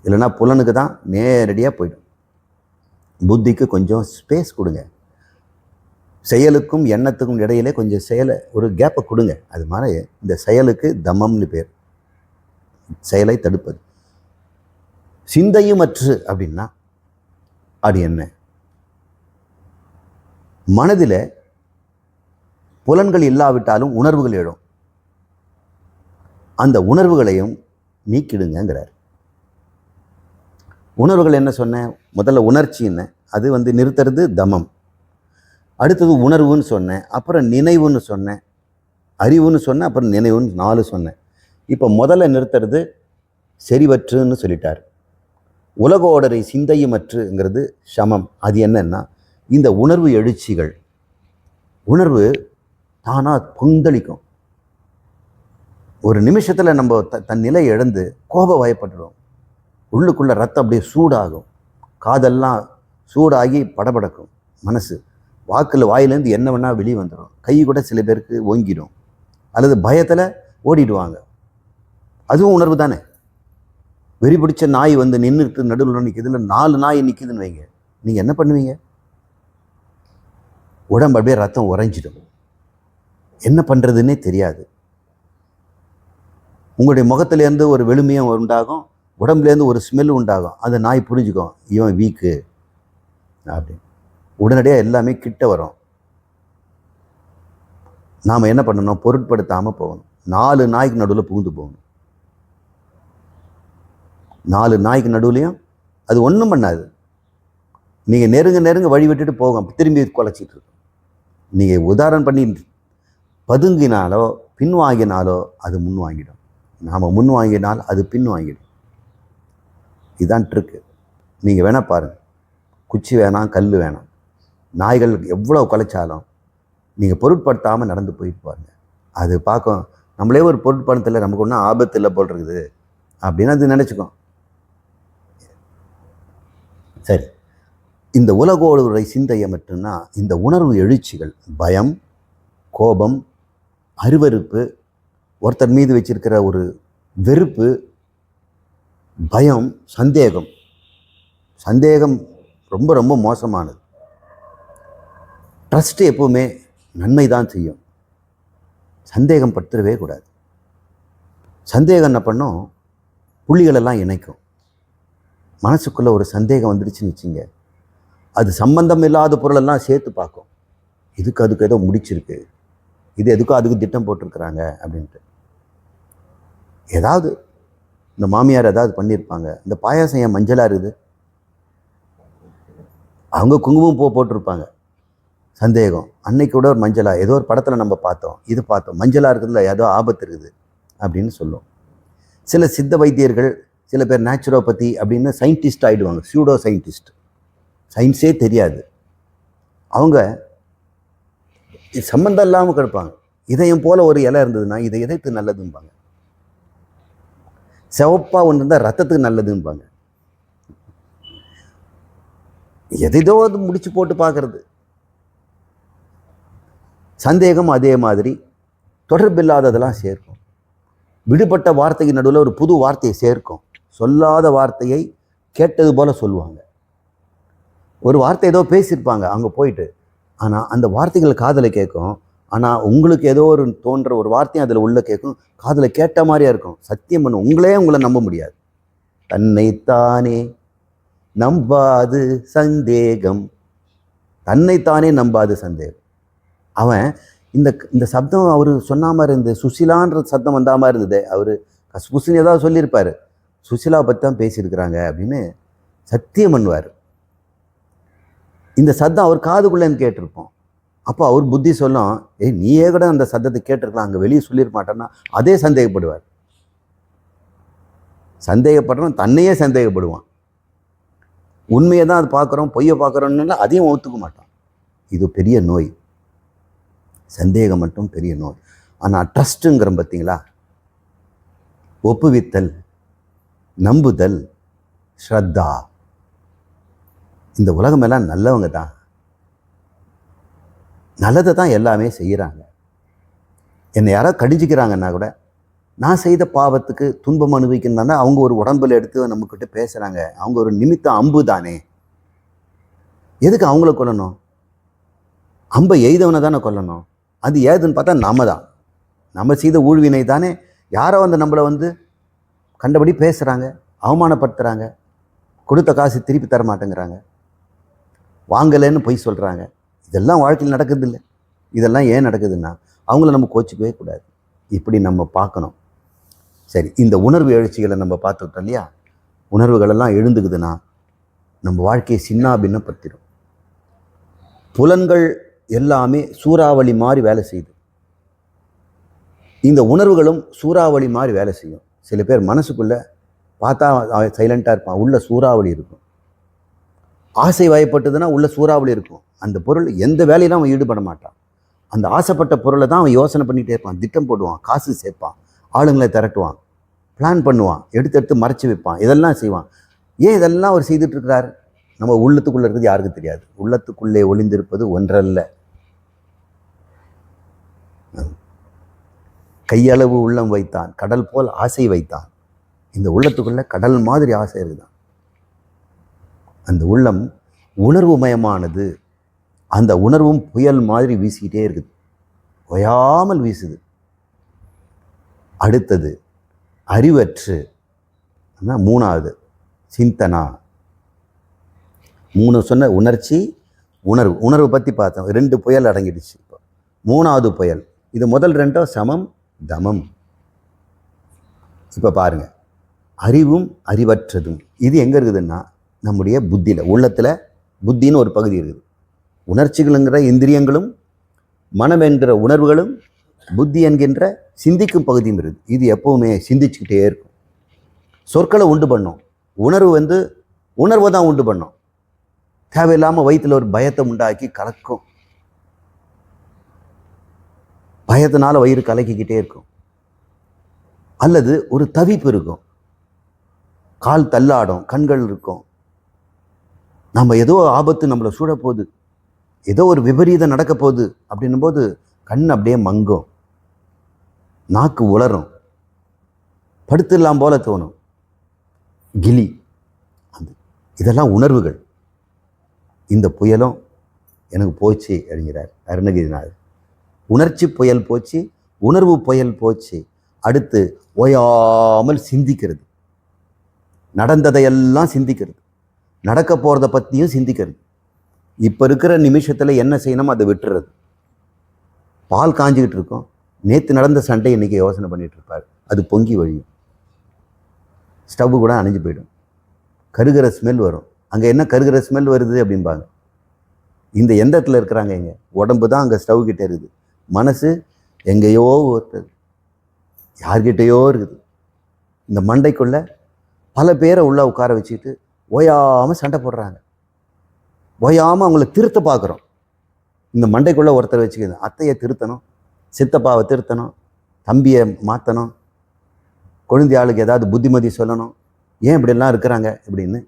இல்லைன்னா புலனுக்கு தான் நேரடியாக போய்டும். புத்திக்கு கொஞ்சம் ஸ்பேஸ் கொடுங்க. செயலுக்கும் எண்ணத்துக்கும் இடையிலே கொஞ்சம் ஒரு கேப்பை கொடுங்க. அது மாதிரி இந்த செயலுக்கு தமம்னு பேர், செயலை தடுப்பது. சிந்தையுமற்று அப்படின்னா அது என்ன? மனதில் புலன்கள் இல்லாவிட்டாலும் உணர்வுகள் எழும். அந்த உணர்வுகளையும் நீக்கிடுங்கிறார். உணர்வுகள் என்ன சொன்னேன்? முதல்ல உணர்ச்சின்னு, அது நிறுத்துறது தமம். அடுத்தது உணர்வுன்னு சொன்னேன், அப்புறம் நினைவுன்னு சொன்னேன், அறிவுன்னு சொன்னேன், அப்புறம் நினைவுன்னு 4 சொன்னேன். இப்போ முதல்ல நிறுத்துறது செறிவற்றுன்னு சொல்லிட்டார். உலகோடரை சிந்தையுமற்றுங்கிறது சமம். அது என்னன்னா இந்த உணர்வு எழுச்சிகள். உணர்வு தானாக கொந்தளிக்கும். ஒரு நிமிஷத்தில் நம்ம தன் நிலை இழந்து கோப வயப்பட்டுடும். உள்ளுக்குள்ளே ரத்தம் அப்படியே சூடாகும், காதெல்லாம் சூடாகி படபடக்கும், மனசு வாயிலேருந்து என்ன வேணால் வெளியே வந்துடும், கை கூட சில பேருக்கு ஓங்கிடும், அல்லது பயத்தில் ஓடிடுவாங்க. அதுவும் உணர்வு தானே. வெறி பிடிச்ச நாய் நின்றுட்டு நடுவில் நிற்கிதுல 4 நாய் நிற்கிதுன்னு வைங்க, நீங்கள் என்ன பண்ணுவீங்க? உடம்பு அப்படியே ரத்தம் உறைஞ்சிடும், என்ன பண்ணுறதுன்னே தெரியாது. உங்களுடைய முகத்துலேருந்து ஒரு வெளுமையும் உண்டாகும், உடம்புலேருந்து ஒரு ஸ்மெல் உண்டாகும். அந்த நாய் புரிஞ்சுக்கும் இவன் வீக்கு அப்படின்னு. உடனடியாக எல்லாமே கிட்ட வரும். நாம் என்ன பண்ணணும்? பொருட்படுத்தாமல் போகணும். 4 நாய்க்கு நடுவில் புகுந்து போகணும். 4 நாய்க்கு நடுவுலையும் அது ஒன்றும் பண்ணாது. நீங்கள் நெருங்க வழி விட்டுட்டு போகும், திரும்பி குலைச்சிட்டு இருக்கும். நீங்கள் உதாரணம் பண்ணி பதுங்கினாலோ பின்வாங்கினாலோ அது முன் வாங்கிடும். நாம் முன் வாங்கினால் அது பின் வாங்கிடும். இதுதான் ட்ரிக்கு. நீங்கள் வேணால் பாருங்கள், குச்சி வேணாம், கல் வேணாம், நாய்கள் எவ்வளோ குலைச்சாலும் நீங்கள் பொருட்படுத்தாமல் நடந்து போயிட்டு பாருங்கள். அது பார்க்கும், நம்மளே ஒரு பொருட்படுத்தலை, நமக்கு ஒன்றும் ஆபத்து இல்லை போல் இருக்குது அப்படின்னு அது நினச்சிக்கும். சரி, இந்த உலகோடுரை சிந்தையை மட்டும்னா இந்த உணர்வு எழுச்சிகள், பயம், கோபம், அருவருப்பு, ஒருத்தர் மீது வச்சிருக்கிற ஒரு வெறுப்பு, பயம், சந்தேகம் ரொம்ப ரொம்ப மோசமானது. ட்ரஸ்ட் எப்பவுமே நன்மை தான் செய்யும், சந்தேகம் படுத்தவே கூடாது. சந்தேகம் என்ன பண்ணும்? புள்ளிகளெல்லாம் இணைக்கும். மனசுக்குள்ளே ஒரு சந்தேகம் வந்துடுச்சுன்னு வச்சுங்க, அது சம்பந்தம் இல்லாத பொருளெல்லாம் சேர்த்து பார்க்கும். அதுக்கு ஏதோ முடிச்சிருக்கு, இது எதுக்கோ அதுக்கு திட்டம் போட்டிருக்கிறாங்க அப்படின்ட்டு. ஏதாவது இந்த மாமியார் ஏதாவது பண்ணியிருப்பாங்க, இந்த பாயாசம் ஏன் மஞ்சளாக இருக்குது, அவங்க குங்குமம் போட்டிருப்பாங்க. சந்தேகம். அன்னைக்கு கூட ஒரு மஞ்சளா, ஏதோ ஒரு படத்தில் நம்ம பார்த்தோம், இது பார்த்தோம், மஞ்சளாக இருக்கிறதுல ஏதோ ஆபத்து இருக்குது அப்படின்னு சொல்லும். சில சித்த வைத்தியர்கள், சில பேர் நேச்சுரோபதி அப்படின்னு சயின்டிஸ்ட் ஆகிடுவாங்க, சூடோ சயின்டிஸ்ட். சயின்ஸே தெரியாது, அவங்க சம்மந்தம் இல்லாமல் கிடப்பாங்க. இதயம் போல ஒரு இலை இருந்ததுன்னா இதை இதயத்துக்கு நல்லதும்பாங்க. சிவப்பாக ஒன்று இருந்தால் ரத்தத்துக்கு நல்லதும்பாங்க. எதோ அது முடிச்சு போட்டு பார்க்கறது. சந்தேகம் அதே மாதிரி தொடர்பில்லாததெல்லாம் சேர்க்கும். விடுபட்ட வார்த்தைக்கு நடுவில் ஒரு புது வார்த்தையை சேர்க்கும். சொல்லாத வார்த்தையை கேட்டது போல சொல்லுவாங்க. ஒரு வார்த்தை ஏதோ பேசியிருப்பாங்க அங்கே போயிட்டு, ஆனால் அந்த வார்த்தைகள் காதில் கேட்கும். ஆனால் உங்களுக்கு ஏதோ ஒரு தோன்ற ஒரு வார்த்தையும் அதில் உள்ள கேட்கும், காதில் கேட்ட மாதிரியா இருக்கும். சத்தியம் பண்ணு, உங்களை நம்ப முடியாது. தன்னைத்தானே நம்பாது சந்தேகம், தன்னைத்தானே நம்பாது சந்தேகம். அவன் இந்த சப்தம் அவர் சொன்ன மாதிரி இருந்தது, சுசிலான்ற சப்தம் வந்தா மாதிரி இருந்தது. அவர் கஸ்புசுன்னு ஏதாவது சொல்லியிருப்பார், சுசிலா பற்றி தான் பேசியிருக்கிறாங்க அப்படின்னு சத்தியம் பண்ணுவார். இந்த சத்தம் அவர் காதுக்குள்ளேன்னு கேட்டிருப்போம். அப்போ அவர் புத்தி சொல்லும், நீயே கூட அந்த சத்தத்தை கேட்டிருக்கலாம், அங்கே வெளியே சொல்லிட மாட்டேன்னா அதே சந்தேகப்படுவார். சந்தேகப்படுறோம், தன்னையே சந்தேகப்படுவான். உண்மையை தான் அது பார்க்குறோம், பொய்யை பார்க்குறோன்னு அதையும் ஒத்துக்க மாட்டான். இது பெரிய நோய். சந்தேகம் மட்டும் பெரிய நோய். ஆனால் ட்ரஸ்ட்டுங்கிறோம் பார்த்தீங்களா, ஒப்புவித்தல், நம்புதல், ஸ்ரத்தா. இந்த உலகம் எல்லாம் நல்லவங்க தான், நல்லதை தான் எல்லாமே செய்கிறாங்க. என்னை யாராவது கடிஞ்சிக்கிறாங்கன்னா கூட நான் செய்த பாவத்துக்கு துன்பம் அனுபவிக்கணும்னா அவங்க ஒரு உடம்பில் எடுத்து நம்மக்கிட்ட பேசுகிறாங்க. அவங்க ஒரு நிமித்த அம்பு தானே, எதுக்கு அவங்கள கொல்லணும்? அம்பை எய்தவனை தானே கொல்லணும். அது ஏதுன்னு பார்த்தா நம்ம செய்த ஊழ்வினை தானே. யாரோ நம்மளை கண்டபடி பேசுகிறாங்க, அவமானப்படுத்துகிறாங்க, கொடுத்த காசு திருப்பி தர மாட்டேங்கிறாங்க, வாங்கலைன்னு பொய் சொல்கிறாங்க. இதெல்லாம் வாழ்க்கையில் நடக்குதில்லை. இதெல்லாம் ஏன் நடக்குதுன்னா அவங்கள நம்ம கோச்சிக்கவே கூடாது. இப்படி நம்ம பார்க்கணும். சரி, இந்த உணர்வு எழுச்சிகளை நம்ம பார்த்துக்கிட்டோம் இல்லையா? உணர்வுகளெல்லாம் எழுந்துக்குதுன்னா நம்ம வாழ்க்கையை சின்னாபின்னப்படுத்திடும். புலன்கள் எல்லாமே சூறாவளி மாதிரி வேலை செய்யுது. இந்த உணர்வுகளும் சூறாவளி மாதிரி வேலை செய்யும். சில பேர் மனசுக்குள்ளே பார்த்தா சைலண்ட்டாக இருப்பான், உள்ள சூறாவளி இருக்கும். ஆசை வயப்பட்டதுன்னா உள்ள சூறாவளி இருக்கும். அந்த பொருள் எந்த வேலையிலும் அவன் ஈடுபட மாட்டான். அந்த ஆசைப்பட்ட பொருளை தான் அவன் யோசனை பண்ணிகிட்டே இருப்பான், திட்டம் போடுவான், காசு சேர்ப்பான், ஆளுங்களை திரட்டுவான், பிளான் பண்ணுவான், எடுத்து மறைச்சி வைப்பான், இதெல்லாம் செய்வான். ஏன் இதெல்லாம் அவர் செய்துட்ருக்கிறார்? நம்ம உள்ளத்துக்குள்ளே இருக்கிறது யாருக்கும் தெரியாது. உள்ளத்துக்குள்ளே ஒளிந்திருப்பது ஒன்றல்ல, கையளவு உள்ளம் வைத்தான், கடல் போல் ஆசை வைத்தான். இந்த உள்ளத்துக்குள்ளே கடல் மாதிரி ஆசை இருக்குதான். அந்த உள்ளம் உணர்வு மயமானது. அந்த உணர்வும் புயல் மாதிரி வீசிக்கிட்டே இருக்குது, ஓயாமல் வீசுது. அடுத்தது அறிவற்று. மூணாவது சிந்தனா. மூணு சொன்ன உணர்ச்சி, உணர்வு பற்றி பார்த்தோம். 2 புயல் அடங்கிடுச்சு. இப்போ 3வது புயல். இது முதல் 2 சமம் தமம். இப்போ பாருங்கள், அறிவும் அறிவற்றதும். இது எங்கே இருக்குதுன்னா நம்முடைய புத்தியில், உள்ளத்தில் புத்தின்னு ஒரு பகுதி இருக்குது. உணர்ச்சிகளுங்கிற இந்திரியங்களும் மனம் என்கிற உணர்வுகளும் புத்தி என்கின்ற சிந்திக்கும் பகுதியும் இருக்குது. இது எப்போவுமே சிந்திச்சுக்கிட்டே இருக்கும். சொற்களை உண்டு பண்ணும். உணர்வை தான் உண்டு பண்ணும். தேவையில்லாமல் வயிற்றில் ஒரு பயத்தை உண்டாக்கி கலக்கும். பயத்தினால வயிறு கலக்கிக்கிட்டே இருக்கும். அல்லது ஒரு தவிப்பு இருக்கும், கால் தள்ளாடும், கண்கள் இருக்கும். நம்ம ஏதோ ஆபத்து நம்மளை சூழப்போகுது, ஏதோ ஒரு விபரீதம் நடக்க போகுது அப்படின்னும் போது கண் அப்படியே மங்கும், நாக்கு உளரும், படுத்துடலாம் போல தோணும், கிளி. இதெல்லாம் உணர்வுகள். இந்த புயலும் எனக்கு போச்சு அப்படிங்கிறார் அருணகிரிநாதர். உணர்ச்சி புயல் போச்சு, உணர்வு புயல் போச்சு. அடுத்து ஓயாமல் சிந்திக்கிறது. நடந்ததையெல்லாம் சிந்திக்கிறது, நடக்க போகிறத பற்றியும் சிந்திக்கிறது. இப்போ இருக்கிற நிமிஷத்தில் என்ன செய்யணுமோ அதை விட்டுறது. பால் காஞ்சிக்கிட்டு இருக்கோம், நேற்று நடந்த சண்டை இன்றைக்கி யோசனை பண்ணிகிட்டு இருப்பார், அது பொங்கி வழியும். ஸ்டவ்வு கூட அணைஞ்சு போயிடும், கருகிற ஸ்மெல் வரும். அங்கே என்ன கருகிற ஸ்மெல் வருது அப்படிம்பாங்க. இந்த எந்தத்தில் இருக்கிறாங்க, எங்கே உடம்பு தான் அங்கே ஸ்டவ் கிட்டே இருக்குது, மனசு எங்கேயோ ஒருத்தது, யார்கிட்டையோ இருக்குது. இந்த மண்டைக்குள்ளே பல பேரை உள்ளே உட்கார வச்சுக்கிட்டு ஓயாமல் சண்டை போடுறாங்க. ஓயாமல் அவங்கள திருத்த பார்க்குறோம். இந்த மண்டைக்குள்ளே ஒருத்தர் வச்சுக்கிது, அத்தையை திருத்தணும், சித்தப்பாவை திருத்தணும், தம்பியை மாற்றணும், குழந்தை ஆளுக்கு ஏதாவது புத்திமதி சொல்லணும், ஏன் இப்படிலாம் இருக்கிறாங்க இப்படின்னு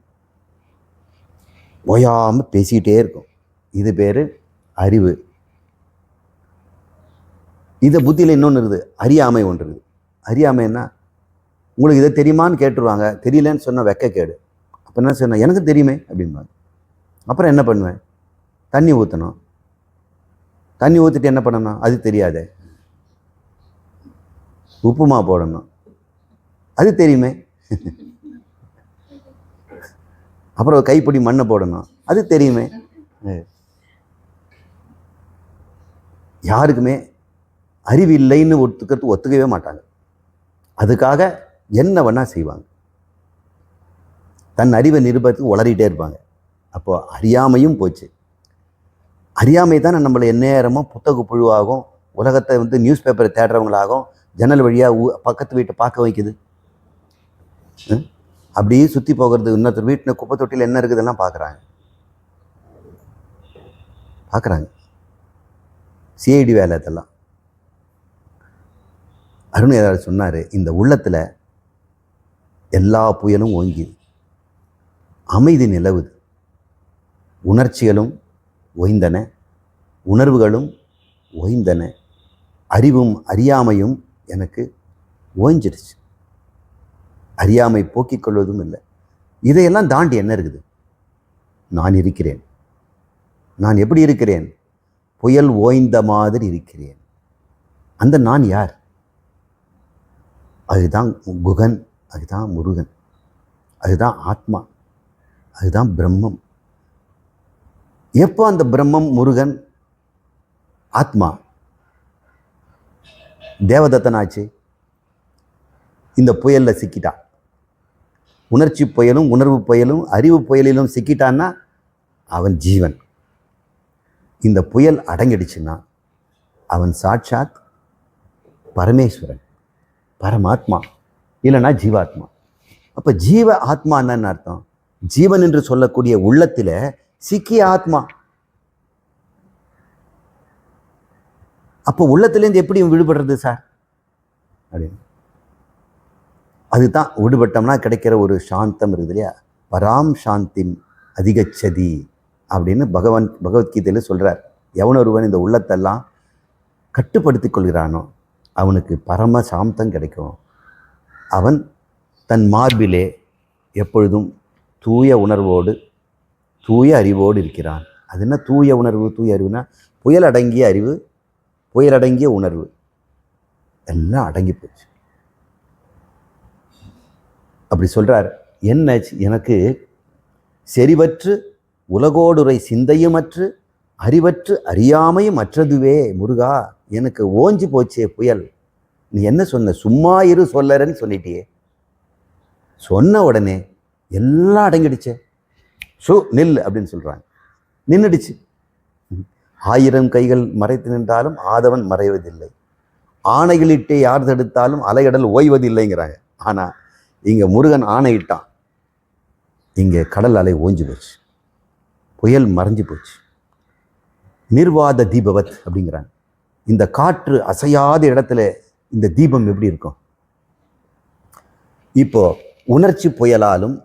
ஓயாமல் பேசிக்கிட்டே இருக்கும். இது பேர் அறிவு. இதை புத்தியில் இன்னொன்று இருக்குது, அறியாமை ஒன்று இருக்குது. அறியாமைன்னா உங்களுக்கு இதை தெரியுமான்னு கேட்டுருவாங்க, தெரியலன்னு சொன்னால் வெக்கக்கேடு. அப்போ என்ன சொன்னேன், எனக்கு தெரியுமே அப்படின்பாங்க. அப்புறம் என்ன பண்ணுவேன், தண்ணி ஊற்றணும், தண்ணி ஊற்றிட்டு என்ன பண்ணணும், அது தெரியாதே. உப்புமா போடணும், அது தெரியுமே. அப்புறம் கைப்பிடி மண்ணை போடணும், அது தெரியுமே. யாருக்குமே அறிவு இல்லைன்னு ஒத்துக்கவே மாட்டாங்க. அதுக்காக என்ன வேணா செய்வாங்க, தன் அறிவை நிரூபத்துக்கு உளறிட்டே இருப்பாங்க. அப்போ அறியாமையும் போச்சு. அறியாமை தானே நம்மளை எந்நேரமும் புத்தக புழுவாகும், உலகத்தை நியூஸ் பேப்பரை தேடுறவங்களாகும், ஜன்னல் வழியாக பக்கத்து வீட்டை பார்க்க வைக்குது. அப்படியே சுற்றி போகிறது, இன்னொருத்தர் வீட்டில் குப்பை தொட்டியில் என்ன இருக்குதுலாம் பார்க்குறாங்க. சிஐடி வேலை இதெல்லாம். அருண் ஏதாவது சொன்னார், இந்த உள்ளத்தில் எல்லா புயலும் ஓங்கிது, அமைதி நிலவுது, உணர்ச்சிகளும் ஓய்ந்தன, உணர்வுகளும் ஓய்ந்தன, அறிவும் அறியாமையும் எனக்கு ஓய்ஞ்சிடுச்சு. அறியாமை போக்கிக் கொள்வதும் இல்லை. இதையெல்லாம் தாண்டி என்ன இருக்குது, நான் இருக்கிறேன். நான் எப்படி இருக்கிறேன், புயல் ஓய்ந்த மாதிரி இருக்கிறேன். அந்த நான் யார், அதுதான் குகன், அதுதான் முருகன், அதுதான் ஆத்மா, அதுதான் பிரம்மம். எப்போ அந்த பிரம்மம், முருகன், ஆத்மா தேவதத்தனாச்சு, இந்த புயலில் சிக்கிட்டா. உணர்ச்சி புயலும் உணர்வு புயலும் அறிவு புயலிலும் சிக்கிட்டான்னா அவன் ஜீவன். இந்த புயல் அடங்கிடுச்சுன்னா அவன் சாட்சாத் பரமேஸ்வரன், பரமாத்மா, இல்லைன்னா ஜீவாத்மா. அப்போ ஜீவ ஆத்மா என்னன்னு அர்த்தம், ஜீவன் என்று சொல்லக்கூடிய உள்ளத்தில் சிக்கிய ஆத்மா. அப்போ உள்ளத்திலேருந்து எப்படி விடுபடுறது சார் அப்படின்னு. அதுதான் விடுபட்டோம்னா கிடைக்கிற ஒரு சாந்தம் இருக்குது இல்லையா, பராம் சாந்திம் அதிகச்சதி அப்படின்னு பகவத்கீதையில் சொல்கிறார். எவனொருவன் இந்த உள்ளத்தெல்லாம் கட்டுப்படுத்தி கொள்கிறானோ அவனுக்கு பரம சாந்தம் கிடைக்கும். அவன் தன் மார்பிலே எப்பொழுதும் தூய உணர்வோடு தூய அறிவோடு இருக்கிறான். அது என்ன தூய உணர்வு, தூய அறிவுனா புயல் அடங்கிய அறிவு, புயல் அடங்கிய உணர்வு எல்லாம் அடங்கி போச்சு. அப்படி சொல்கிறார். என்ன எனக்கு செறிவற்று உலகோடுரை சிந்தையுமற்று அறிவற்று அறியாமையும் அற்றதுவே முருகா, எனக்கு ஓஞ்சி போச்சே புயல். நீ என்ன சொன்ன, சும்மா இரு சொல்லறன்னு சொல்லிட்டியே. சொன்ன உடனே எல்லாம் அடங்கிடுச்சே. நில் அப்படின்னு சொல்கிறாங்க. நின்றுடுச்சு. 1000 கைகள் மறைத்து நின்றாலும் ஆதவன் மறைவதில்லை, ஆணைகளிட்டே யார் தடுத்தாலும் அலைகடல் ஓய்வதில்லைங்கிறாங்க. ஆனால் இங்கே முருகன் ஆணையிட்டான், இங்கே கடல் அலை ஓஞ்சி போச்சு, புயல் மறைஞ்சு போச்சு. நிர்வாத தீபவத் அப்படிங்கிறாங்க. இந்த காற்று அசையாத இடத்துல இந்த தீபம் எப்படி இருக்கும்? இப்போ உணர்ச்சி புயலாலும்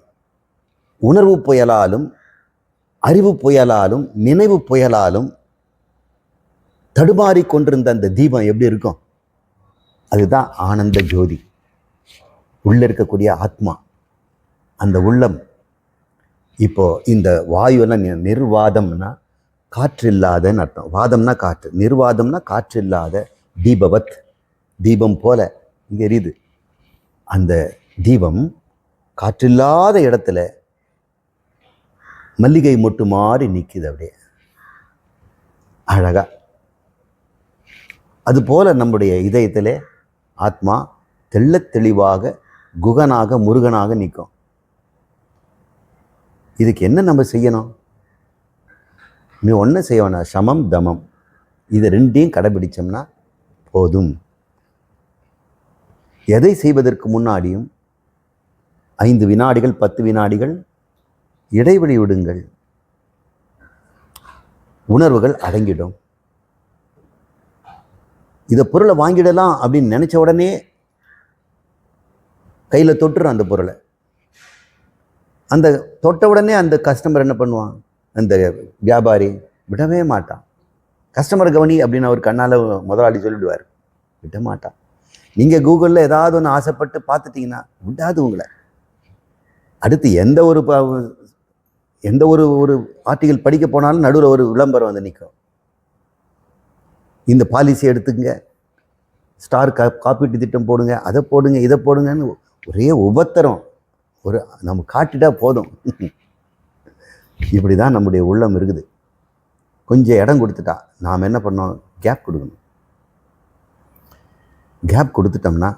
உணர்வு புயலாலும் அறிவு புயலாலும் நினைவு புயலாலும் தடுமாறி கொண்டிருந்த அந்த தீபம் எப்படி இருக்கும்? அதுதான் ஆனந்த ஜோதி, உள்ள இருக்கக்கூடிய ஆத்மா, அந்த உள்ளம். இப்போ இந்த வாயுவெல்லாம் நிர்வாதம்னா காற்று இல்லாதன்னு அர்த்தம். வாதம்னா காற்று, நிர்வாதம்னா காற்று இல்லாத. தீபவத், தீபம் போல இங்கே எரியுது. அந்த தீபம் காற்றில்லாத இடத்துல மல்லிகை மொட்டு மாறி நிற்குது, அப்படியே அழகா. அதுபோல நம்முடைய இதயத்தில் ஆத்மா தெள்ள தெளிவாக குகனாக முருகனாக நிற்கும். இதுக்கு என்ன நம்ம செய்யணும்? நீ ஒன்று செய்யணும், சமம் தமம், இது ரெண்டையும் கடைபிடிச்சோம்னா போதும். எதை செய்வதற்கு முன்னாடியும் 5 வினாடிகள் 10 வினாடிகள் இடைவெளி விடுங்கள், உணர்வுகள் அடங்கிடும். இதை பொருளை வாங்கிடலாம் அப்படின்னு நினச்ச உடனே கையில் தொட்டுரும் அந்த பொருளை. அந்த தொட்ட உடனே அந்த கஸ்டமர் என்ன பண்ணுவான், அந்த வியாபாரி விடவே மாட்டான். கஸ்டமர் கவனி அப்படின்னு அவர் கண்ணால் முதலாளி சொல்லிவிடுவார், விட மாட்டான். நீங்கள் கூகுளில் ஏதாவது ஒன்று ஆசைப்பட்டு பார்த்துட்டிங்கன்னா விடாது உங்களை. அடுத்து எந்த ஒரு ஆர்டிகல் படிக்க போனாலும் நடுவில் ஒரு விளம்பரம் வந்து நிற்கும். இந்த பாலிசி எடுத்துங்க, ஸ்டார் காப்பீட்டு திட்டம் போடுங்க, அதை போடுங்க, இதை போடுங்கன்னு ஒரே உபத்திரம். நம்ம காட்டிட்டா போதும். இப்படி தான் நம்முடைய உள்ளம் இருக்குது. கொஞ்சம் இடம் கொடுத்துட்டா நாம் என்ன பண்ணோம், கேப் கொடுக்கணும். கேப் கொடுத்துட்டோம்னா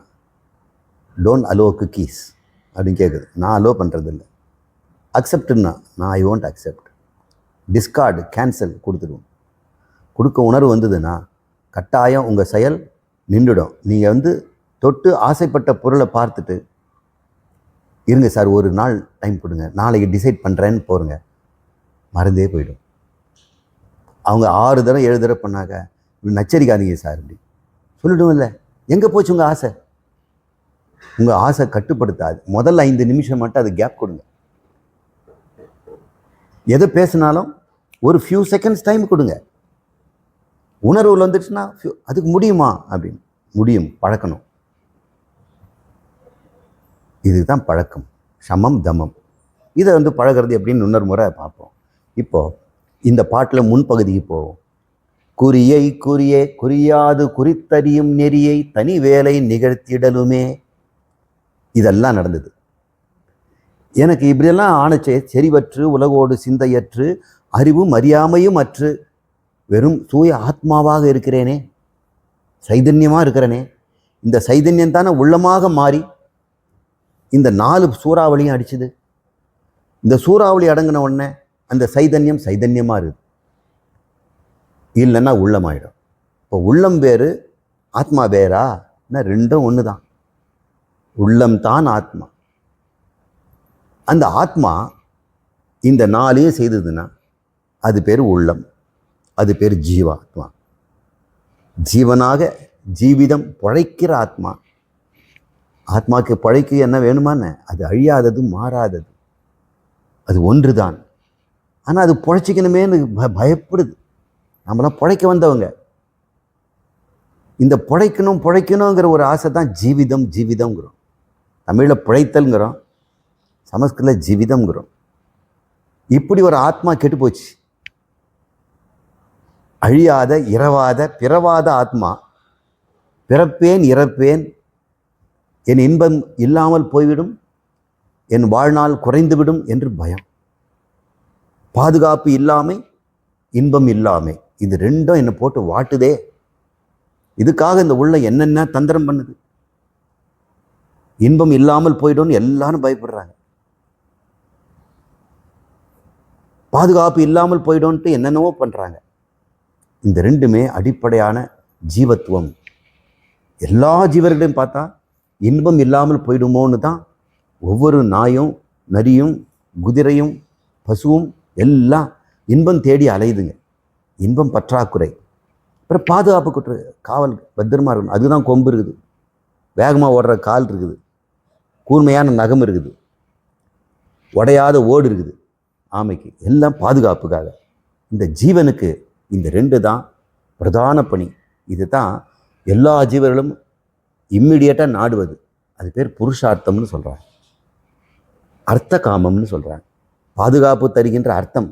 டோன்ட் அலோ குக்கீஸ் அப்படின்னு கேட்குது. நான் அலோ பண்ணுறதில்ல. அக்செப்டுன்னா நான் I won't accept. Discord, cancel கொடுத்துடுவோம். கொடுக்க உணர்வு வந்ததுன்னா கட்டாயம் உங்கள் செயல் நின்றுடும். நீங்கள் தொட்டு ஆசைப்பட்ட பொருளை பார்த்துட்டு இருங்க சார், ஒரு நாள் டைம் கொடுங்க, நாளைக்கு டிசைட் பண்ணுறேன்னு போருங்க, மறந்தே போயிடும். அவங்க 6 தடவை 7 தடவை பண்ணாங்க, நச்சரிக்காதீங்க சார் அப்படி சொல்லிவிடும். இல்லை, எங்கே போச்சு உங்கள் ஆசை? உங்கள் ஆசை கட்டுப்படுத்தாது. முதல்ல 5 நிமிஷம் மட்டும் அது கேப் கொடுங்க. எதை பேசினாலும் ஒரு ஃபியூ செகண்ட்ஸ் டைம் கொடுங்க. உணர்வுகள் வந்துடுச்சுன்னா அதுக்கு முடியுமா அப்படின்னு முடியும், பழக்கணும். இதுதான் பழக்கம், சமம் தமம். இதை பழகிறது எப்படின்னு இன்னொரு முறை பார்ப்போம். இப்போது இந்த பாட்டில் முன்பகுதிக்கு போவோம். குறியை குறியே குறியாது குறித்தறியும் நெறியை தனி வேலை நிகழ்த்திடலுமே. இதெல்லாம் நடந்தது. எனக்கு இப்படியெல்லாம் ஆணைச்சே செறிவற்று உலகோடு சிந்தையற்று அறிவும் அறியாமையும் அற்று வெறும் தூய ஆத்மாவாக இருக்கிறேனே, சைதன்யமாக இருக்கிறேனே. இந்த சைதன்யம் தானே உள்ளமாக மாறி இந்த 4 சூறாவளியும் அடிச்சுது. இந்த சூறாவளி அடங்கின உடனே அந்த சைதன்யம் சைதன்யமாக இருக்குது, இல்லைன்னா உள்ளமாயிடும். இப்போ உள்ளம் வேறு ஆத்மா வேறா? ரெண்டும் ஒன்று தான். உள்ளம்தான் ஆத்மா. அந்த ஆத்மா இந்த 4ஐயும் செய்ததுன்னா அது பேர் உள்ளம், அது பேர் ஜீவாத்மா. ஜீவனாக ஜீவிதம் பழைக்கிற ஆத்மா. ஆத்மாவுக்கு பழைக்க என்ன வேணுமான்னு, அது அழியாதது, மாறாதது, அது ஒன்று தான். ஆனால் அது பழைச்சிக்கணுமேனு பயப்படுது. நம்மளாம் பழைக்க வந்தவங்க. இந்த பழைக்கணுங்கிற ஒரு ஆசை தான் ஜீவிதம்ங்கிறோம். தமிழில் பிழைத்தல்ங்கிறோம், சமஸ்கிருத ஜீவிதம்ங்கிறோம். இப்படி ஒரு ஆத்மா கெட்டு போச்சு. அழியாத இரவாத பிறவாத ஆத்மா. பிறப்பேன் இறப்பேன், என் இன்பம் இல்லாமல் போய்விடும், என் வாழ்நாள் குறைந்துவிடும் என்று பயம். பாதுகாப்பு இல்லாமை, இன்பம் இல்லாமை, இது ரெண்டும் என்னை போட்டு வாட்டுதே. இதுக்காக இந்த உள்ள என்னென்ன தந்திரம் பண்ணுது. இன்பம் இல்லாமல் போய்டும்னு எல்லாரும் பயப்படுறாங்க. பாதுகாப்பு இல்லாமல் போய்டும்ன்ட்டு என்னென்னவோ பண்ணுறாங்க. இந்த ரெண்டுமே அடிப்படையான ஜீவத்துவம். எல்லா ஜீவர்களையும் பார்த்தா இன்பம் இல்லாமல் போயிடுமோன்னு தான் ஒவ்வொரு நாயும் நரியும் குதிரையும் பசுவும் எல்லாம் இன்பம் தேடி அலையுதுங்க. இன்பம் பற்றாக்குறை. அப்புறம் பாதுகாப்பு காவல் பத்திரமா இருக்கணும். அதுதான் கொம்பு இருக்குது, வேகமாக ஓடுற கால் இருக்குது, கூர்மையான நகம் இருக்குது, உடையாத ஓடு இருக்குது ஆமைக்கு. எல்லாம் பாதுகாப்புக்காக. இந்த ஜீவனுக்கு இந்த 2 தான் பிரதான பணி. இது தான் எல்லா ஜீவர்களும் இம்மிடியேட்டாக நாடுவது. அது பேர் புருஷார்த்தம்னு சொல்கிறாங்க, அர்த்த காமம்னு சொல்கிறாங்க. பாதுகாப்பு தருகின்ற அர்த்தம்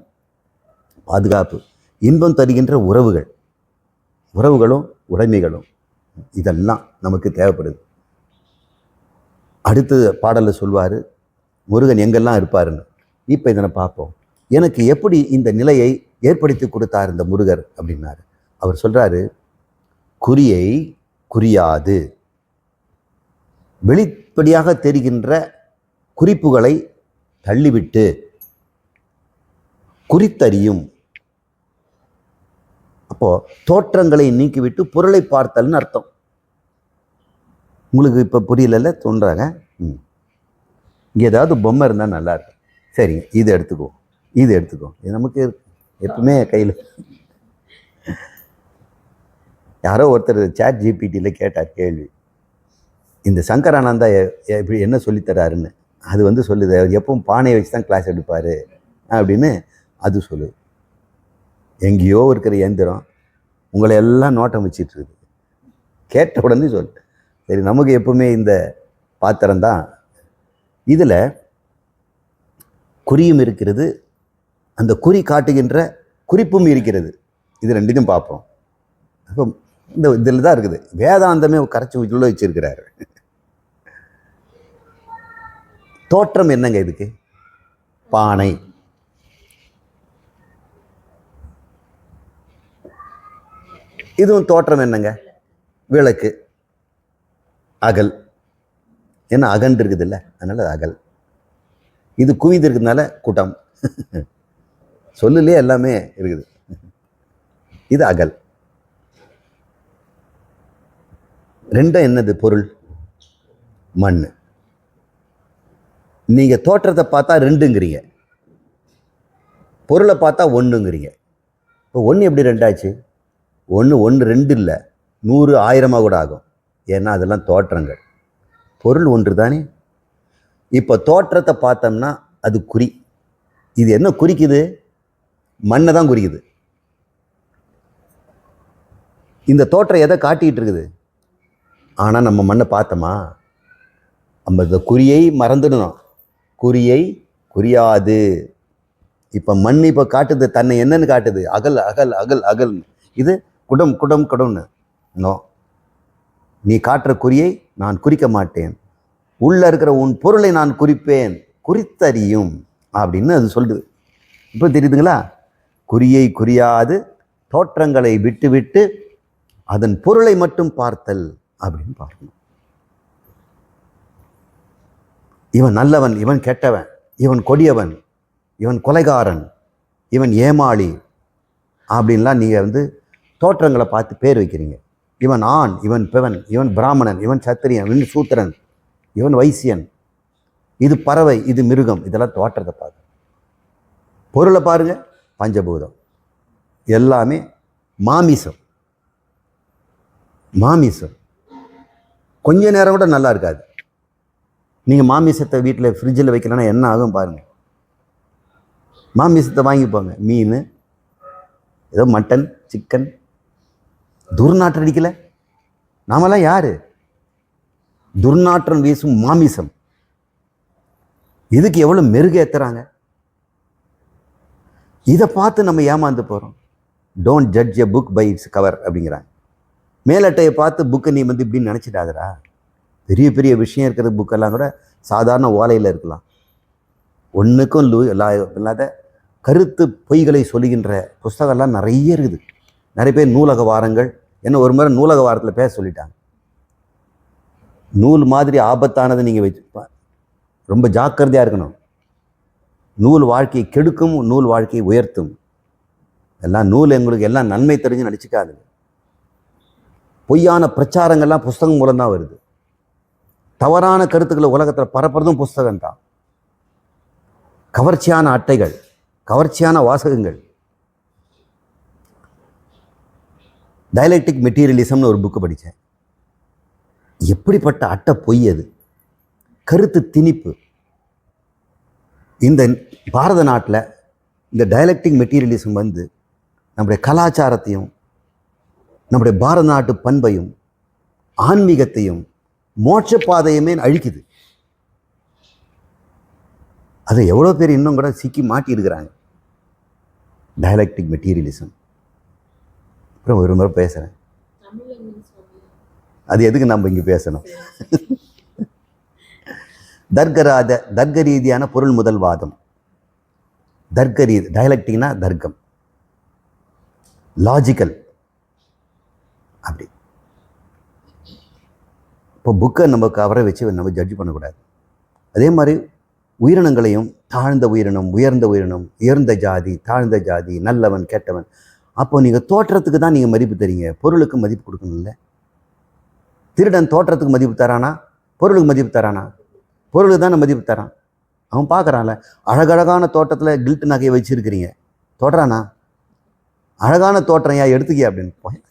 பாதுகாப்பு, இன்பம் தருகின்ற உறவுகளும் உடைமைகளும், இதெல்லாம் நமக்கு தேவைப்படுது. அடுத்த பாடலில் சொல்வார் முருகன் எங்கெல்லாம் இருப்பாருன்னு. இப்போ இதனை பார்ப்போம். எனக்கு எப்படி இந்த நிலையை ஏற்படுத்தி கொடுத்தார் இந்த முருகர் அப்படின்னாரு. அவர் சொல்கிறாரு, குறியை குறியாது, வெளிப்படையாக தெரிகின்ற குறிப்புகளை தள்ளிவிட்டு குறித்தறியும். அப்போது தோற்றங்களை நீக்கிவிட்டு பொருளை பார்த்தல்னு அர்த்தம். உங்களுக்கு இப்போ புரியல தோன்றாங்க. இங்கே ஏதாவது பொம்மை இருந்தால் நல்லாயிருக்கு. சரி, இது எடுத்துக்கோ, இது நமக்கு எப்பவுமே கையில் யாரோ ஒருத்தர் சாட் ஜிபிடியில் கேட்டார் கேள்வி, இந்த சங்கரானந்தா இப்படி என்ன சொல்லித்தராருன்னு. அது வந்து சொல்லுது, அவர் எப்பவும் பானையை வச்சு தான் கிளாஸ் எடுப்பார் அப்படின்னு அது சொல்லுது. எங்கேயோ இருக்கிற எந்திரம் உங்களை எல்லாம் நோட்டம் வச்சிட்ருக்குது. கேட்ட உடனே சொல். சரி, நமக்கு எப்பவுமே இந்த பாத்திரம்தான். இதில் குறியும் இருக்கிறது, அந்த குறி காட்டுகின்ற குறிப்பும் இருக்கிறது. இது ரெண்டையும் பார்ப்போம். அப்போ இந்த இதில் தான் இருக்குது. வேதாந்தமே கரைச்சி உள்ள வச்சிருக்கிறாரு. தோற்றம் என்னங்க இதுக்கு? பானை. இதுவும் தோற்றம் என்னங்க? விளக்கு. அகல். ஏன்னா அகன்று இருக்குது இல்லை, அதனால அகல். இது குவிந்து இருக்கிறதுனால குடம். சொல்லுலே எல்லாமே இருக்குது. இது அகல். ரெண்டும் என்னது பொருள்? மண். நீங்க தோற்றத்தை பார்த்தா ரெண்டுங்கிறீங்க, பொருளை பார்த்தா ஒன்றுங்கிறீங்க. இப்போ ஒன்று எப்படி ரெண்டாச்சு? ஒன்று ரெண்டு இல்லை, 100 1000 கூட ஆகும். ஏன்னா அதெல்லாம் தோற்றங்கள். பொருள் ஒன்று தானே. இப்போ தோற்றத்தை பார்த்தோம்னா அது குறி. இது என்ன குறிக்குது? மண்ணை தான் குறிக்குது. இந்த தோற்றம் எதை காட்டிகிட்டு இருக்குது? ஆனால் நம்ம மண்ணை பார்த்தோமா? நம்ம இந்த குறியை மறந்துடணும். குறியை குறியாது. இப்போ மண் இப்போ காட்டுது தன்னை என்னன்னு காட்டுது? அகல் அகல் அகல் அகல். இது குடம் குடம் குடம்னு. நோ, நீ காட்டுற குறியை நான் குறிக்க மாட்டேன், உள்ள இருக்கிற உன் பொருளை நான் குறிப்பேன், குறித்தறியும் அப்படின்னு அது சொல்லுது. இப்போ தெரியுதுங்களா? குறியை குறியாது தோற்றங்களை விட்டு விட்டு அதன் பொருளை மட்டும் பார்த்தல் அப்படின்னு பார்க்கணும். இவன் நல்லவன், இவன் கெட்டவன், இவன் கொடியவன், இவன் கொலைகாரன், இவன் ஏமாளி அப்படின்லாம் நீங்கள் வந்து தோற்றங்களை பார்த்து பேர் வைக்கிறீங்க. இவன் ஆண், இவன் பெவன், இவன் பிராமணன், இவன் சத்திரியன், இவன் சூத்திரன், இவன் வைசியன், இது பறவை, இது மிருகம். இதெல்லாம் தோற்றத்தை பார்க்க. பொருளை பாருங்க, பஞ்சபூதம் எல்லாமே மாமிசம். மாமிசம் கொஞ்ச நேரம் கூட நல்லா இருக்காது. நீங்கள் மாமிசத்தை வீட்டில் ஃப்ரிட்ஜில் வைக்கலன்னா என்ன ஆகும் பாருங்கள். மாமிசத்தை வாங்கிப்பாங்க, மீன், ஏதோ மட்டன், சிக்கன், துர்நாற்றம் அடிக்கலை. நாமெல்லாம் யார்? துர்நாற்றம் வீசும் மாமிசம். இதுக்கு எவ்வளோ மெருகு ஏற்றுறாங்க. இதை பார்த்து நம்ம ஏமாந்து போகிறோம். Don't judge a book by its cover அப்படிங்கிறாங்க. மேலட்டையை பார்த்து புக்கை நீ வந்து இப்படின்னு நினச்சிடாதரா. பெரிய பெரிய விஷயம் இருக்கிற புக்கெல்லாம் கூட சாதாரண ஓலையில் இருக்கலாம். ஒன்றுக்கும் இல்லாத கருத்து பொய்களை சொல்லுகின்ற புஸ்தகம்லாம் நிறைய இருக்குது. நிறைய பேர் நூலக வாரங்கள், என்ன ஒரு முறை நூலக வாரத்தில் பேச சொல்லிட்டாங்க. நூல் மாதிரி ஆபத்தானது நீங்கள் வச்சு ரொம்ப ஜாக்கிரதையாக இருக்கணும். நூல் வாழ்க்கையை கெடுக்கும், நூல் வாழ்க்கையை உயர்த்தும். எல்லாம் நூல் எங்களுக்கு எல்லாம் நன்மை தெரிஞ்சு நடிச்சுக்காது. பொய்யான பிரச்சாரங்கள்லாம் புஸ்தகம் மூலம்தான் வருது. தவறான கருத்துக்களை உலகத்தில் பரப்புறதும் புஸ்தகம்தான். கவர்ச்சியான அட்டைகள், கவர்ச்சியான வாசகங்கள். டயலெக்டிக் மெட்டீரியலிசம்னு ஒரு புக்கு படித்தேன். எப்படிப்பட்ட அட்டை பொய் அது! கருத்து திணிப்பு. இந்த பாரத நாட்டில் இந்த டயலெக்டிக் மெட்டீரியலிசம் வந்து நம்முடைய கலாச்சாரத்தையும் நம்முடைய பாரத நாட்டு பண்பையும் ஆன்மீகத்தையும் மோட்ச பாதையுமே அழிக்குது. அதை எவ்வளோ பேர் இன்னும் கூட சிக்கி மாட்டியிருக்கிறாங்க. Dialectic materialism. அப்புறம் ஒரு முறை பேசுகிறேன், அது எதுக்கு நம்ம இங்கே பேசணும்? தர்க்க ரீதியான பொருள் முதல்வாதம். தர்க்க ரீதி டயலெக்டிக்னா தர்க்கம், லாஜிக்கல். அப்படி இப்போ புக்கை நம்ம கவரை வச்சு நம்ம ஜட்ஜ் பண்ணக்கூடாது. அதே மாதிரி உயிரினங்களையும், தாழ்ந்த உயிரினம், உயர்ந்த உயிரினம், உயர்ந்த ஜாதி, தாழ்ந்த ஜாதி, நல்லவன் கெட்டவன். அப்போ நீங்கள் தோற்றத்துக்கு தான் நீங்கள் மதிப்பு தரீங்க, பொருளுக்கு மதிப்பு கொடுக்கணும்ல. திருடன் தோற்றத்துக்கு மதிப்பு தரானா, பொருளுக்கு மதிப்பு தரானா? பொருளுக்கு தானே மதிப்பு தரான். அவன் பார்க்குறான்ல, அழகழகான தோட்டத்தில் கில்ட் நகையை வச்சுருக்கிறீங்க, தொடுறானா? அழகான தோற்றம் ஏன் எடுத்துக்கிய அப்படின்னு போய்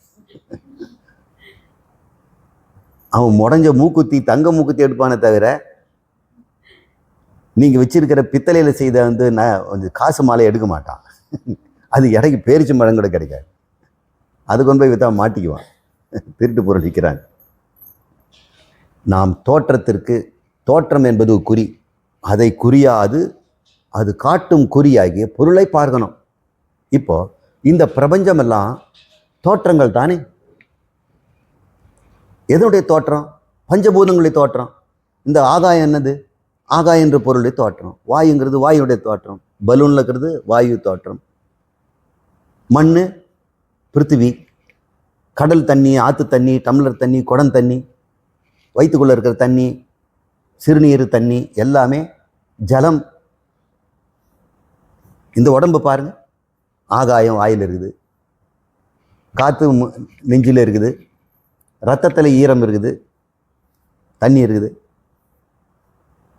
அவன் முடஞ்ச மூக்குத்தி தங்க மூக்குத்தி எடுப்பானே தவிர நீங்கள் வச்சிருக்கிற பித்தளையில் செய்த வந்து காசு மாலை எடுக்க மாட்டான். அது இடைக்கு பேரிச்சு மரம் கூட கிடைக்காது. அது கொண்டு போய் விற்றா மாட்டிக்குவான். திருட்டு பொருள் விற்கிறாங்க. நாம் தோற்றம் என்பது குறி, அதை குறியாது அது காட்டும் குறியாகிய பொருளை பார்க்கணும். இப்போ இந்த பிரபஞ்சமெல்லாம் தோற்றங்கள் தானே. எதனுடைய தோற்றம்? பஞ்சபூதங்களுடைய தோற்றம். இந்த ஆகாயம் என்னது? ஆகாயம் என்ற பொருளுடைய தோற்றம். வாயுங்கிறது வாயுடைய தோற்றம். பலூனில் இருக்கிறது வாயு தோற்றம். மண், பிருத்திவி, கடல் தண்ணி, ஆற்று தண்ணி, டம்ளர் தண்ணி, குடம் தண்ணி, வயிற்றுக்குள்ளே இருக்கிற தண்ணி, சிறுநீர் தண்ணி, எல்லாமே ஜலம். இந்த உடம்பு பாருங்க, ஆகாயம் வாயில் இருக்குது, காற்று நெஞ்சில் இருக்குது, ரத்தத்தில் ஈரம் இருக்குது, தண்ணி இருக்குது.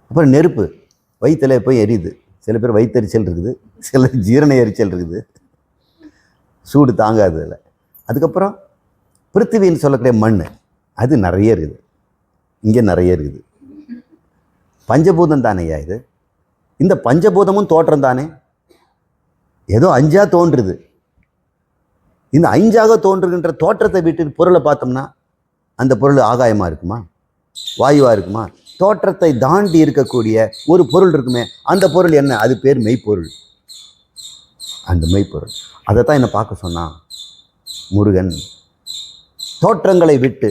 அப்புறம் நெருப்பு வயிற்றில் போய் எரியுது. சில பேர் வயிற்றெரிச்சல் இருக்குது, சில ஜீரண எரிச்சல் இருக்குது, சூடு தாங்காது அதில். அதுக்கப்புறம் பிருத்திவின்னு சொல்லக்கூடிய மண், அது நிறைய இருக்குது, இங்கே நிறைய இருக்குது. பஞ்சபூதம் தானேயா இது. இந்த பஞ்சபூதமும் தோற்றம் தானே. ஏதோ 5ஆ தோன்றுது. இந்த 5ஆக தோன்றுகின்ற தோற்றத்தை விட்டு பொருளை பார்த்தோம்னா அந்த பொருள் ஆகாயமாக இருக்குமா, வாயுவாக இருக்குமா? தோற்றத்தை தாண்டி இருக்கக்கூடிய ஒரு பொருள் இருக்குமே, அந்த பொருள் என்ன? அது பேர் மெய்ப்பொருள். அந்த மெய்ப்பொருள் அதைத்தான் என்னை பார்க்க சொன்னான் முருகன். தோற்றங்களை விட்டு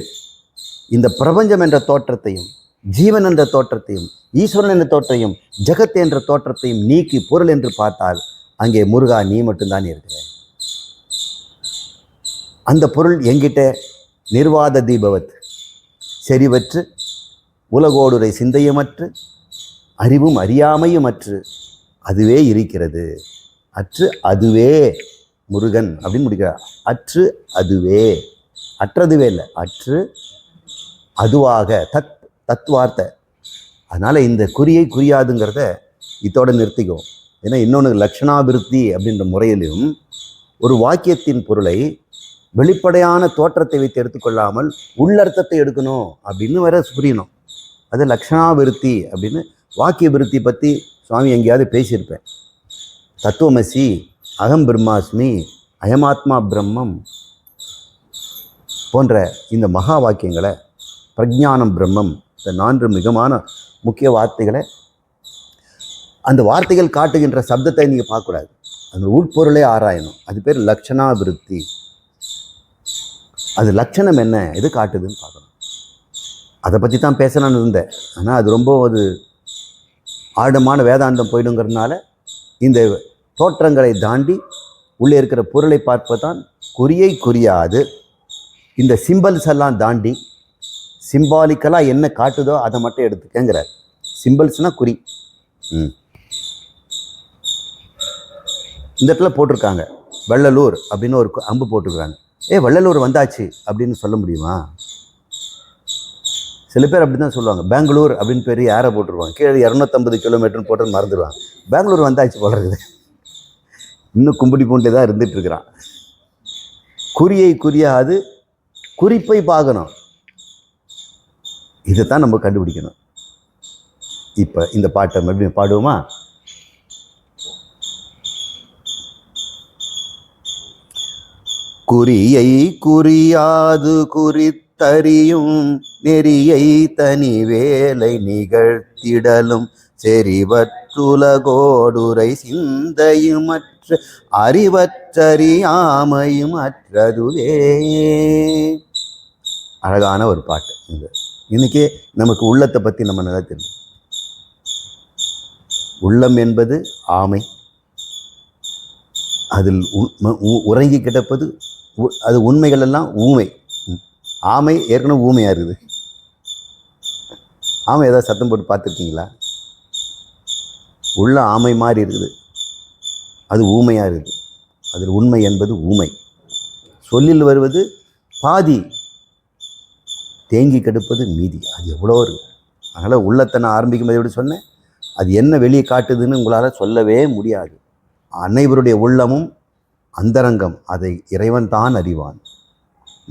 இந்த பிரபஞ்சம் என்ற தோற்றத்தையும், ஜீவன் என்ற தோற்றத்தையும், ஈஸ்வரன் என்ற தோற்றையும், ஜெகத் என்ற தோற்றத்தையும் நீக்கி பொருள் என்று பார்த்தால் அங்கே முருகா நீ மட்டும்தான் இருக்கிற. அந்த பொருள் எங்கிட்ட நிர்வாத தீபவத், செறிவற்று உலகோடுரை சிந்தையுமற்று அறிவும் அறியாமையுமற்று அதுவே இருக்கிறது. அற்று அதுவே முருகன் அப்படின்னு முடிக்கிறார். அற்று அதுவே, அற்றதுவே இல்லை, அற்று அதுவாக, தத்துவார்த்தை. அதனால் இந்த குறியை குறியாதுங்கிறத இதோட நிறுத்திக்கும். ஏன்னா இன்னொன்று லக்ஷணாபிருத்தி அப்படின்ற முறையிலும் ஒரு வாக்கியத்தின் பொருளை வெளிப்படையான தோற்றத்தை வைத்து எடுத்துக்கொள்ளாமல் உள்ளர்த்தத்தை எடுக்கணும் அப்படின்னு வேற புரியணும். அது லக்ஷணாபிருத்தி அப்படின்னு. வாக்கிய விருத்தி பற்றி சுவாமி எங்கேயாவது பேசியிருப்பேன். தத்துவமசி, அகம் பிரம்மாஸ்மி, அயமாத்மா பிரம்மம் போன்ற இந்த மகா வாக்கியங்களை, பிரஜானம் பிரம்மம், இந்த 4 மிகமான முக்கிய வார்த்தைகளை, அந்த வார்த்தைகள் காட்டுகின்ற சப்தத்தை நீங்கள் பார்க்கக்கூடாது, அந்த உட்பொருளே ஆராயணும். அது பேர் லக்ஷணாபிருத்தி. அது லட்சணம் என்ன, எது காட்டுதுன்னு பார்க்கணும். அதை பற்றி தான் பேசணும்னு இருந்தேன். ஆனால் அது ரொம்ப ஆழமான வேதாந்தம் போயிடுங்கிறதுனால இந்த தோற்றங்களை தாண்டி உள்ளே இருக்கிற பொருளை பார்ப்பதான் குறியை குறியாது. இந்த சிம்பல்ஸ் எல்லாம் தாண்டி சிம்பாலிக்கலாக என்ன காட்டுதோ அதை மட்டும் எடுத்துக்கங்கிறார். சிம்பல்ஸ்னால் குறி. இந்த இடத்துல போட்டிருக்காங்க வெள்ளலூர் அப்படின்னு ஒரு அம்பு போட்டிருக்காங்க. வெள்ளலூர் வந்தாச்சு அப்படின்னு சொல்ல முடியுமா? சில பேர் அப்படி தான் சொல்லுவாங்க. பெங்களூர் அப்படின்னு பேர் யாரை போட்டுருவாங்க, கீழே 250 கிலோமீட்டர்னு போட்டு மறந்துடுவாங்க. பெங்களூர் வந்தாச்சு போல இருக்குது. இன்னும் கும்பிடி பூண்டே தான் இருந்துட்டு இருக்கிறான். குறியை குறியாது, குறிப்பை பார்க்கணும். இதைத்தான் நம்ம கண்டுபிடிக்கணும். இப்போ இந்த பாட்டை மறுபடியும் பாடுவோமா? குறியை குறியாது குறித்தறியும் நெறியை தனி வேலை நிகழ்த்திடலும் செறிவற்றுலகோடுரை சிந்தையுமற்ற அறிவற்றறியாமையும் அற்றதுவே. அழகான ஒரு பாட்டு. இன்னைக்கே நமக்கு உள்ளத்தை பற்றி நம்ம நல்லா தெரியும். உள்ளம் என்பது ஆமை, அதில் உறங்கி கிடப்பது அது உண்மைகள் எல்லாம் ஊமை. ஆமை ஏற்கனவே ஊமையாக இருக்குது. ஆமை ஏதாவது சத்தம் போட்டு பார்த்துருக்கீங்களா? உள்ள ஆமை மாதிரி இருக்குது, அது ஊமையாக இருக்குது. அதில் உண்மை என்பது ஊமை. சொல்லில் வருவது பாதி, தேங்கி கெடுப்பது மீதி. அது எவ்வளோ இருக்குது. அதனால் உள்ளத்தை நான் ஆரம்பிக்கும் போது எப்படி சொன்னேன், அது என்ன வெளியே காட்டுதுன்னு உங்களால் சொல்லவே முடியாது. அனைவருடைய உள்ளமும் அந்தரங்கம், அதை இறைவன் தான் அறிவான்,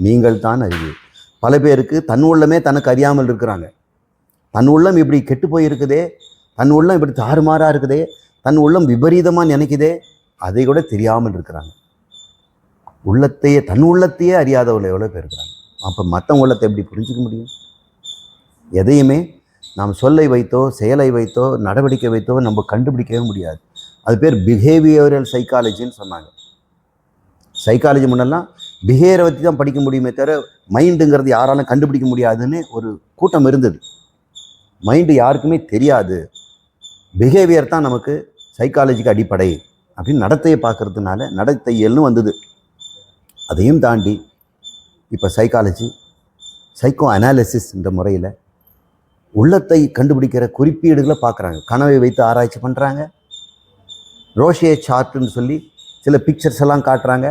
நீங்கள் தான் அறிவீர். பல பேருக்கு தன் உள்ளமே தனக்கு அறியாமல் இருக்கிறாங்க. தன் உள்ளம் இப்படி கெட்டு போயிருக்குதே, தன் உள்ளம் இப்படி தாறுமாறாக இருக்குதே, தன் உள்ளம் விபரீதமாக நினைக்குதே, அதை கூட தெரியாமல் இருக்கிறாங்க. தன் உள்ளத்தையே அறியாதவர்கள் எவ்வளோ பேர் இருக்கிறாங்க. அப்போ மற்றவங்க உள்ளத்தை எப்படி புரிஞ்சிக்க முடியும்? எதையுமே நாம் சொல்லை வைத்தோ செயலை வைத்தோ நடவடிக்கை வைத்தோ நம்ம கண்டுபிடிக்கவே முடியாது. அது பேர் பிஹேவியரல் சைக்காலஜின்னு சொன்னாங்க. சைக்காலஜி முன்னெல்லாம் பிஹேவியரை பற்றி தான் படிக்க முடியுமே தவிர மைண்டுங்கிறது யாராலும் கண்டுபிடிக்க முடியாதுன்னு ஒரு கூட்டம் இருந்தது. மைண்டு யாருக்குமே தெரியாது, பிஹேவியர் தான் நமக்கு சைக்காலஜிக்கு அடிப்படை அப்படின்னு நடத்தையை பார்க்கறதுனால நடத்தையல்னு வந்தது. அதையும் தாண்டி இப்போ சைக்கோ அனாலிசிஸ் என்ற முறையில் உள்ளத்தை கண்டுபிடிக்கிற குறிப்பீடுகளை பார்க்குறாங்க. கனவை வைத்து ஆராய்ச்சி பண்ணுறாங்க. ரோஷே சார்ட்டுன்னு சொல்லி சில பிக்சர்ஸ் எல்லாம் காட்டுறாங்க.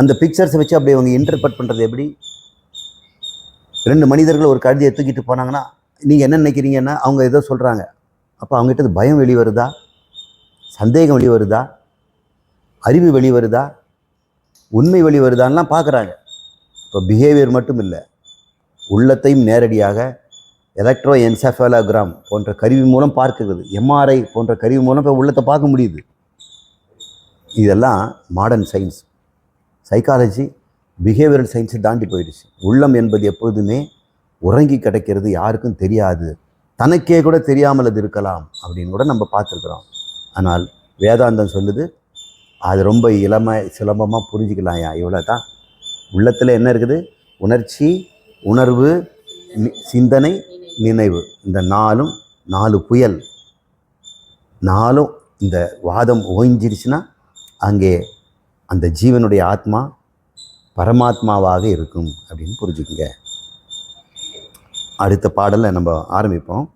அந்த பிக்சர்ஸை வச்சு அப்படி அவங்க இன்டர்பிரட் பண்ணுறது எப்படி? 2 மனிதர்கள் ஒரு கழுதியை தூக்கிட்டு போனாங்கன்னா நீங்கள் என்ன நினைக்கிறீங்கன்னா அவங்க ஏதோ சொல்கிறாங்க. அப்போ அவங்ககிட்ட பயம் வெளிவருதா, சந்தேகம் வெளிவருதா, அறிவு வெளிவருதா, உண்மை வெளிவருதான்லாம் பார்க்குறாங்க. இப்போ பிஹேவியர் மட்டும் இல்லை, உள்ளத்தையும் நேரடியாக எலக்ட்ரோ என்செஃபாலோகிராம் போன்ற கருவி மூலம் பார்க்கிறது. எம்ஆர்ஐ போன்ற கருவி மூலம் இப்போ உள்ளத்தை பார்க்க முடியுது. இதெல்லாம் மாடர்ன் சயின்ஸ். சைக்காலஜி பிஹேவியரல் சயின்ஸை தாண்டி போயிடுச்சு. உள்ளம் என்பது எப்பொழுதுமே உறங்கி கிடக்கிறது, யாருக்கும் தெரியாது, தனக்கே கூட தெரியாமல் அது இருக்கலாம் அப்படின்னு கூட நம்ம பார்த்துருக்குறோம். ஆனால் வேதாந்தம் சொல்லுது அது ரொம்ப சுலபமாக புரிஞ்சிக்கலாம். இவ்வளோ தான். உள்ளத்தில் என்ன இருக்குது? உணர்ச்சி, உணர்வு, சிந்தனை, நினைவு. இந்த 4 புயல் 4 இந்த வாதம் ஓய்ஞ்சிருச்சுன்னா அங்கே அந்த ஜீவனுடைய ஆத்மா பரமாத்மாவாக இருக்கும் அப்படின்னு புரிஞ்சுக்குங்க. அடுத்த பாடலை நம்ம ஆரம்பிப்போம்.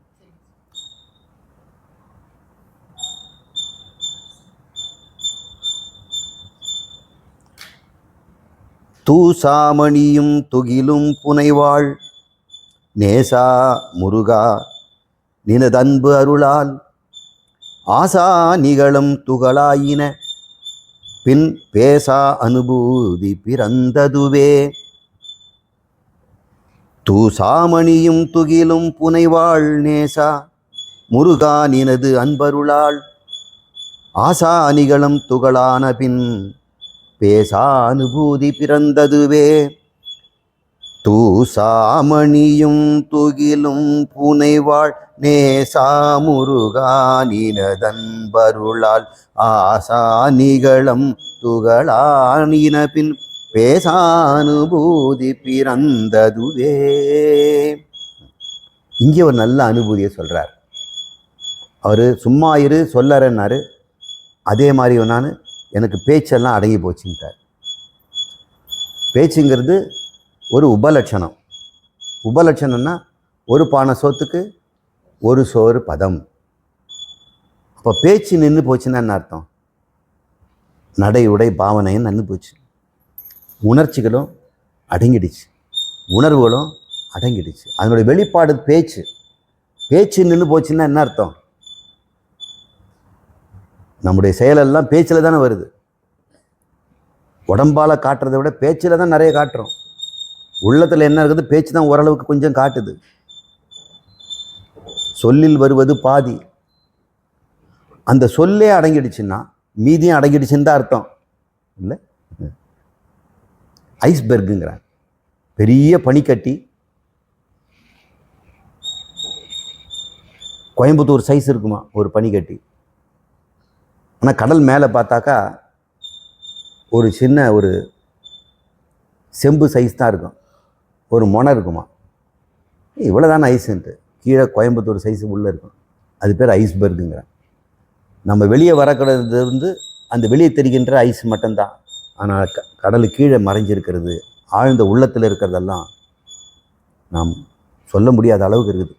தூசாமணியும் துகிலும் புனைவாள் நேசா முருகா நினதன்பு அருளால் ஆசா நிகழும் துகளாயின பின் பேசா அனுபூதி பிறந்ததுவே. தூசாமணியும் துகிலும் புனைவாள் நேசா முருகா நினது அன்பருளால் ஆசா நிகழும் துகளான பின் பேசா அனுபூதி பிறந்ததுவே. தூசாமணியும் துகிலும் புனைவாள் நேசா முருகா நினதன்பருளால் ஆசா நிகழும் துகளானின பின் பேசானுபூதி பிறந்ததுவே. இங்கே ஒரு நல்ல அனுபூதியை சொல்கிறார். அவர் சும்மா இரு சொல்லறன்னாரு. அதே மாதிரி நான் எனக்கு பேச்செல்லாம் அடங்கி போச்சுட்டார். பேச்சுங்கிறது ஒரு உபலட்சணம். உபலட்சணம்னா ஒரு பானை சோத்துக்கு ஒரு சோறு பதம். அப்போ பேச்சு நின்று போச்சுன்னா என்ன அர்த்தம்? நடை உடை பாவனையும் நின்று போச்சு. உணர்ச்சிகளும் அடங்கிடுச்சு, உணர்வுகளும் அடங்கிடுச்சு. அதனுடைய வெளிப்பாடு பேச்சு. பேச்சு நின்று போச்சுன்னா என்ன அர்த்தம்? நம்முடைய செயலெல்லாம் பேச்சில் தானே வருது. உடம்பால் காட்டுறதை விட பேச்சில் தான் நிறைய காட்டுறோம். உள்ளத்தில் என்ன இருக்குது? பேச்சு தான் ஓரளவுக்கு கொஞ்சம் காட்டுது. சொல்லில் வருவது பாதி. அந்த சொல்லே அடங்கிடுச்சுன்னா மீதியும் அடங்கிடுச்சுன்னு தான் அர்த்தம் இல்லை? ஐஸ்பெர்க்குங்கிறாங்க. பெரிய பனிக்கட்டி கோயம்புத்தூர் சைஸ் இருக்குமா ஒரு பனிக்கட்டி. ஆனால் கடல் மேலே பார்த்தாக்கா ஒரு சின்ன ஒரு செம்பு சைஸ் தான் இருக்கும், ஒரு மொனை இருக்குமா. இவ்வளோ தானே ஐஸுன்ட்டு கீழே கோயம்புத்தூர் சைஸு உள்ளே இருக்கும். அது பேர் ஐஸ்பெர்க்குங்கிறாங்க. நம்ம வெளியே வரக்கூடாது அந்த வெளியே தெரிகின்ற ஐஸ் மட்டும்தான். ஆனால் கடலு கீழே மறைஞ்சிருக்கிறது, ஆழ்ந்த உள்ளத்தில் இருக்கிறதெல்லாம் நாம் சொல்ல முடியாத அளவுக்கு இருக்குது.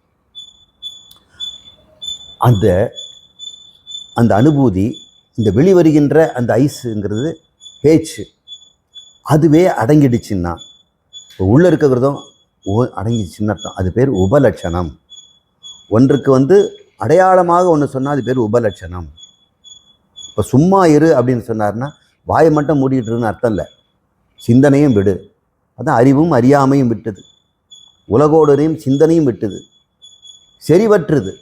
அந்த அனுபூதி, இந்த வெளிவருகின்ற அந்த ஐஸுங்கிறது பேச்சு. அதுவே அடங்கிடுச்சுன்னா இப்போ உள்ளே இருக்கிறதும் அடங்கிடுச்சுன்னு அர்த்தம். அது பேர் உபலட்சணம். ஒன்றுக்கு அடையாளமாக ஒன்று சொன்னால் அது பேர் உபலட்சணம். இப்போ சும்மா இரு அப்படின்னு சொன்னார்னா வாயை மட்டும் மூடிட்டுருன்னு அர்த்தம் இல்லை. சிந்தனையும் விடு, அதான் அறிவும் அறியாமையும் விட்டது, உலகோடரையும் சிந்தனையும் விட்டது, செறிவற்றுது.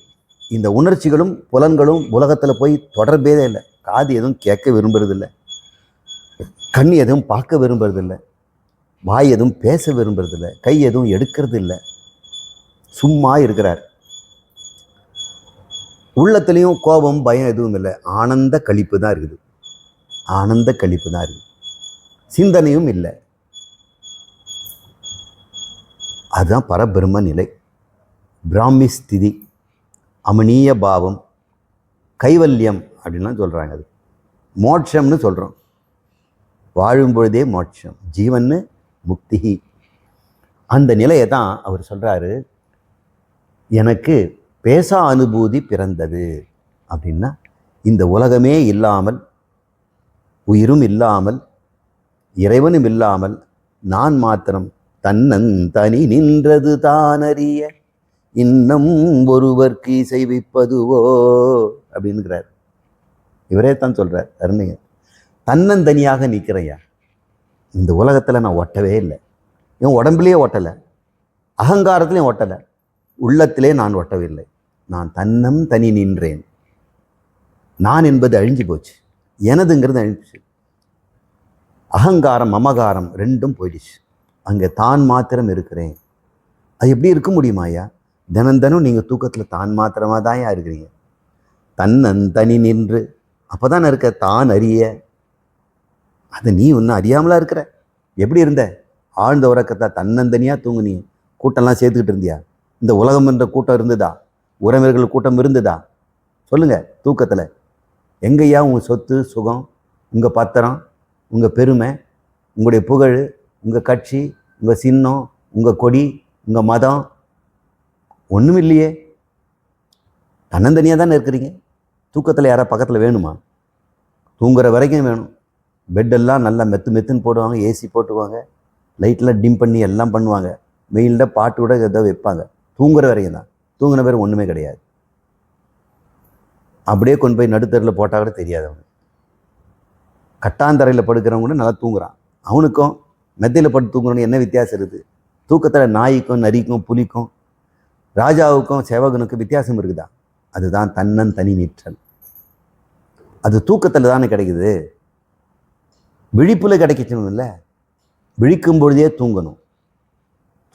இந்த உணர்ச்சிகளும் புலன்களும் உலகத்தில் போய் தொடர்பே இல்லை. காது எதுவும் கேட்க விரும்புறதில்லை, கண் எதுவும் பார்க்க விரும்புறதில்லை, வாய் எதுவும் பேச விரும்புறதில்லை, கை எதுவும் எடுக்கிறது இல்லை, சும்மா இருக்கிறார். உள்ளத்துலேயும் கோபம் பயம் எதுவும் இல்லை, ஆனந்த களிப்பு தான் இருக்குது. ஆனந்த களிப்பு தான் இருக்குது, சிந்தனையும் இல்லை. அதுதான் பரபிரம்ம நிலை, பிராமி ஸ்திதி, அமனீய பாவம், கைவல்யம் அப்படின்லாம் சொல்கிறாங்க. அது மோட்சம்னு சொல்கிறோம். வாழும் பொழுதே மோட்சம், ஜீவன்னு முக்தி. அந்த நிலையை தான் அவர் சொல்கிறாரு, எனக்கு பேசா அனுபூதி பிறந்தது அப்படின்னா, இந்த உலகமே இல்லாமல், உயிரும் இல்லாமல், இறைவனும் இல்லாமல், நான் மாத்திரம் தன்னந்தனி நின்றது தானறிய இன்னும் ஒருவர்க்கு இசைவிப்பதுவோ அப்படின்னுக்கிறார். இவரே தான் சொல்கிறார் அருணையர். தன்னந்தனியாக நிற்கிறையா, இந்த உலகத்தில் நான் ஒட்டவே இல்லை, என் உடம்புலேயே ஒட்டலை, அகங்காரத்துலேயும் ஒட்டலை, உள்ளத்திலே நான் ஒட்டவில்லை. நான் தன்னம் தனி நின்றேன். நான் என்பது அழிஞ்சு போச்சு, எனதுங்கிறது அழிஞ்சிச்சு. அகங்காரம் மமகாரம் ரெண்டும் போயிடுச்சு. அங்கே தான் மாத்திரம் இருக்கிறேன். அது எப்படி இருக்க முடியுமா ஐயா? தினம் நீங்கள் தூக்கத்தில் தான் மாத்திரமாக தான் இருக்கிறீங்க. தன்னன் தனி நின்று அப்போ தான் இருக்க, தான் அறிய. அது நீ ஒன்றும் அறியாமலா இருக்கிற. எப்படி இருந்த? ஆழ்ந்த உறக்கத்தை தன்னந்தனியாக தூங்குனீங்க. கூட்டம்லாம் சேர்த்துக்கிட்டு இருந்தியா? இந்த உலகம் என்ற கூட்டம் இருந்ததா? உறவினர்கள் கூட்டம் இருந்ததா? சொல்லுங்கள். தூக்கத்தில் எங்கேயா உங்கள் சொத்து சுகம், உங்கள் பத்திரம், உங்கள் பெருமை, உங்களுடைய புகழ், உங்கள் கட்சி, உங்கள் சின்னம், உங்கள் கொடி, உங்கள் மதம் ஒன்றும் இல்லையே. தன்னந்தனியாக தானே இருக்கிறீங்க. தூக்கத்தில் யாராவது பக்கத்தில் வேணுமா? தூங்குற வரைக்கும் வேணும். பெட்டெல்லாம் நல்லா மெத்துன்னு போடுவாங்க, ஏசி போட்டுவாங்க, லைட்டெலாம் டிம் பண்ணி எல்லாம் பண்ணுவாங்க, மெயிலில் பாட்டு கூட ஏதோ வைப்பாங்க. தூங்குற வரைக்கும் தான். தூங்குன பேர் ஒன்றுமே கிடையாது. அப்படியே கொண்டு போய் நடுத்தரில் போட்டால் கூட தெரியாது. அவனுக்கு கட்டாந்தரையில் படுக்கிறவங்க கூட நல்லா தூங்குறான். அவனுக்கும் மெத்தையில் படுத்து தூங்குறவனுக்கு என்ன வித்தியாசம் இருக்குது? தூக்கத்தில் நாய்க்கும் நரிக்கும் புலிக்கும் ராஜாவுக்கும் சேவகனுக்கும் வித்தியாசம் இருக்குதா? அதுதான் தன்னன் தனி நிற்றல். அது தூக்கத்தில் தானே கிடைக்குது. விழிப்புல கிடைக்கணும் இல்லை. விழிக்கும் பொழுதே தூங்கணும்.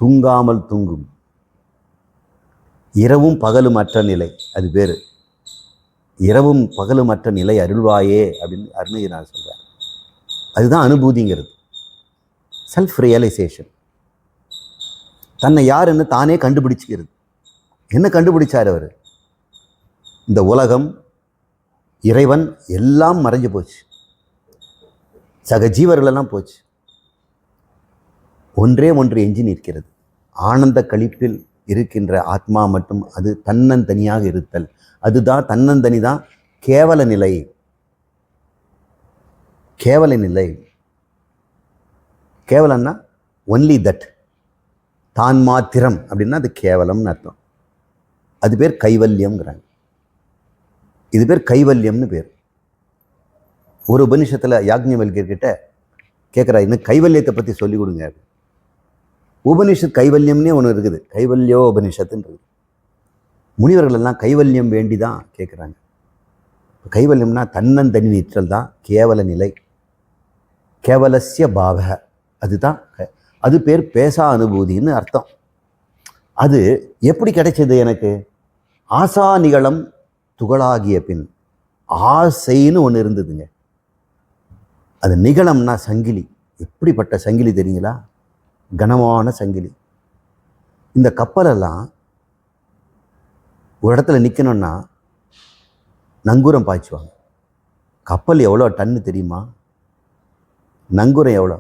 தூங்காமல் தூங்கும் இரவும் பகலும் அற்ற நிலை, அது பேர். இரவும் பகலும் அற்ற நிலை அருள்வாயே அப்படின்னு அருணகிரிநாதர் சொல்கிறார். அதுதான் அனுபூதிங்கிறது, செல்ஃப் ரியலைசேஷன். தன்னை யாருன்னு தானே கண்டுபிடிச்சிக்கிறது. என்ன கண்டுபிடிச்சார் அவர்? இந்த உலகம், இறைவன் எல்லாம் மறைஞ்சு போச்சு, சக ஜீவர்களெல்லாம் போச்சு. ஒன்றே ஒன்று எஞ்சி நிற்கிறது. ஆனந்த களிப்பில் இருக்கின்ற ஆத்மா மட்டும். அது தன்னந்தனியாக இருத்தல். அதுதான் தன்னந்தனி தான் கேவல நிலை. கேவல நிலை. கேவலம்னா ஒன்லி தட், தான் மாத்திரம் அப்படின்னா அது கேவலம்னு அர்த்தம். அது பேர் கைவல்யம்ங்கிறாங்க. இது பேர் கைவல்யம்னு பேர். ஒரு உபனிஷத்தில் யாக்ஞவல்கியர்கிட்ட கேட்குறா, இன்னும் கைவல்யத்தை பற்றி சொல்லிக் கொடுங்க. உபனிஷத் கைவல்யம்னே ஒன்று இருக்குது, கைவல்யோ உபனிஷத்துன்றது. முனிவர்கள் எல்லாம் கைவல்யம் வேண்டி தான் கேட்குறாங்க. கைவல்யம்னா தன்னந்தனி நிற்றல் தான் கேவல நிலை. கேவலஸ்ய பாவ, அதுதான். அது பேர் பேசா அனுபூதின்னு அர்த்தம். அது எப்படி கிடைச்சது எனக்கு? ஆசா நிகழம் துகளாகிய பின். ஆசைன்னு ஒன்று இருந்ததுங்க. அது நிகழம்னா சங்கிலி. எப்படிப்பட்ட சங்கிலி தெரியுங்களா? கனமான சங்கிலி. இந்த கப்பலெல்லாம் ஒரு இடத்துல நிற்கணும்னா நங்கூரம் பாய்ச்சுவாங்க. கப்பல் எவ்வளோ டன்னு தெரியுமா? நங்கூரம் எவ்வளோ?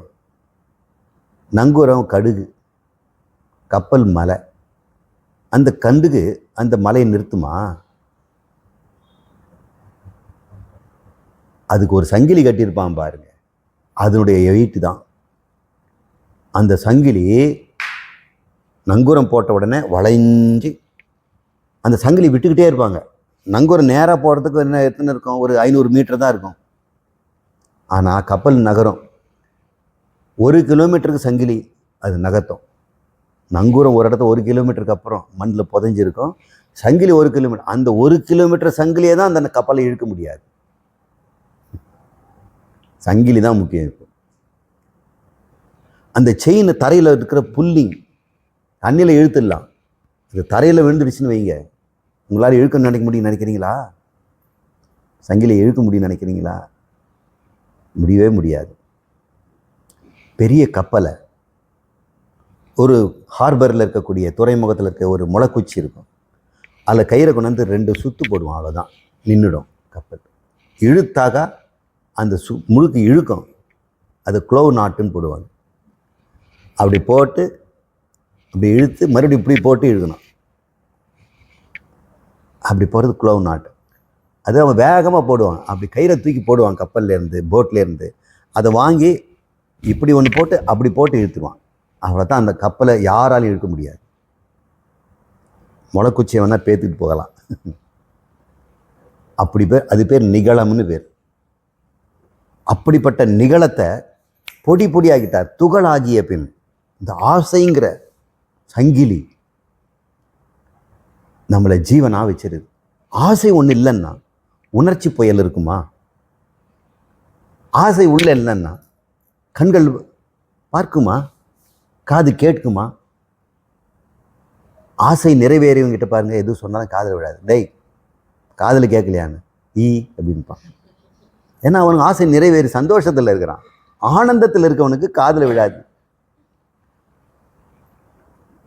நங்கூரம் கடுகு, கப்பல் மலை. அந்த கண்டுகு அந்த மலையை நிறுத்துமா? அதுக்கு ஒரு சங்கிலி கட்டியிருப்பான் பாருங்க, அதனுடைய வெயிட்டு தான். அந்த சங்கிலி நங்கூரம் போட்ட உடனே வளைஞ்சி அந்த சங்கிலி விட்டுக்கிட்டே இருப்பாங்க. நங்கூரம் நேராக போகிறதுக்கு என்ன எத்தனை இருக்கும்? ஒரு 500 மீட்டர் தான் இருக்கும். ஆனால் கப்பல் நகரம் 1 கிலோமீட்டருக்கு சங்கிலி அது நகர்த்தும். நங்கூரம் ஒரு இடத்த 1 கிலோமீட்டருக்கு அப்புறம் மண்ணில் புதைஞ்சிருக்கும். சங்கிலி 1 கிலோமீட்டர். அந்த 1 கிலோமீட்டர் சங்கிலியே தான் அந்த கப்பலை இழுக்க முடியாது. சங்கிலி தான் முக்கியம். இப்போ அந்த செயின் தரையில் இருக்கிற புல்லிங் தண்ணியில் இழுத்துடலாம். இது தரையில் விழுந்துடுச்சுன்னு வைங்க, உங்களால் இழுக்க நினைக்கிறீங்களா? சங்கிலியை இழுக்க முடியும்னு நினைக்கிறீங்களா? முடியவே முடியாது. பெரிய கப்பலை ஒரு ஹார்பரில் இருக்கக்கூடிய துறைமுகத்தில் இருக்க ஒரு முளைக்குச்சி இருக்கும், அதில் கயிறை கொண்டு வந்து 2 சுற்று போடுவோம், அவ்வளோதான், நின்றுடும் கப்பல். இழுத்தாக அந்த முழுக்கு இழுக்கும், அது க்ளோவ் நாட்டுன்னு போடுவாங்க. அப்படி போட்டு அப்படி இழுத்து மறுபடியும் இப்படி போட்டு இழுக்கணும். அப்படி போகிறது க்ளோவ் நாட்டு. அது அவன் வேகமாக போடுவான். அப்படி கயிறை தூக்கி போடுவான் கப்பல்லேருந்து, போட்லேருந்து. அதை வாங்கி இப்படி ஒன்று போட்டு அப்படி போட்டு இழுத்துருவான். அவ்வளோதான். அந்த கப்பலை யாராலும் இழுக்க முடியாது. முளைக்குச்சியை வேணால் பேத்துட்டு போகலாம். அப்படி பேர், அது பேர் நிகழம்னு பேர். அப்படிப்பட்ட நிகழத்தை பொடி பொடியாகிட்டார். துகளாகிய பின் இந்த ஆசைங்கிற சங்கிலி நம்மளை ஜீவனாக வச்சிருது. ஆசை ஒன்று இல்லைன்னா உணர்ச்சி புயல் இருக்குமா? ஆசை உள்ள இல்லைன்னா கண்கள் பார்க்குமா? காது கேட்குமா? ஆசை நிறைவேறியவங்கிட்ட பாருங்க, எதுவும் சொன்னாலும் காதில் விடாது. டேய், காதில் கேட்கலையான்னு அப்படின்பான். ஏன்னா அவனுக்கு ஆசை நிறைவேறி சந்தோஷத்தில் இருக்கிறான். ஆனந்தத்தில் இருக்கவனுக்கு காதில் விடாது.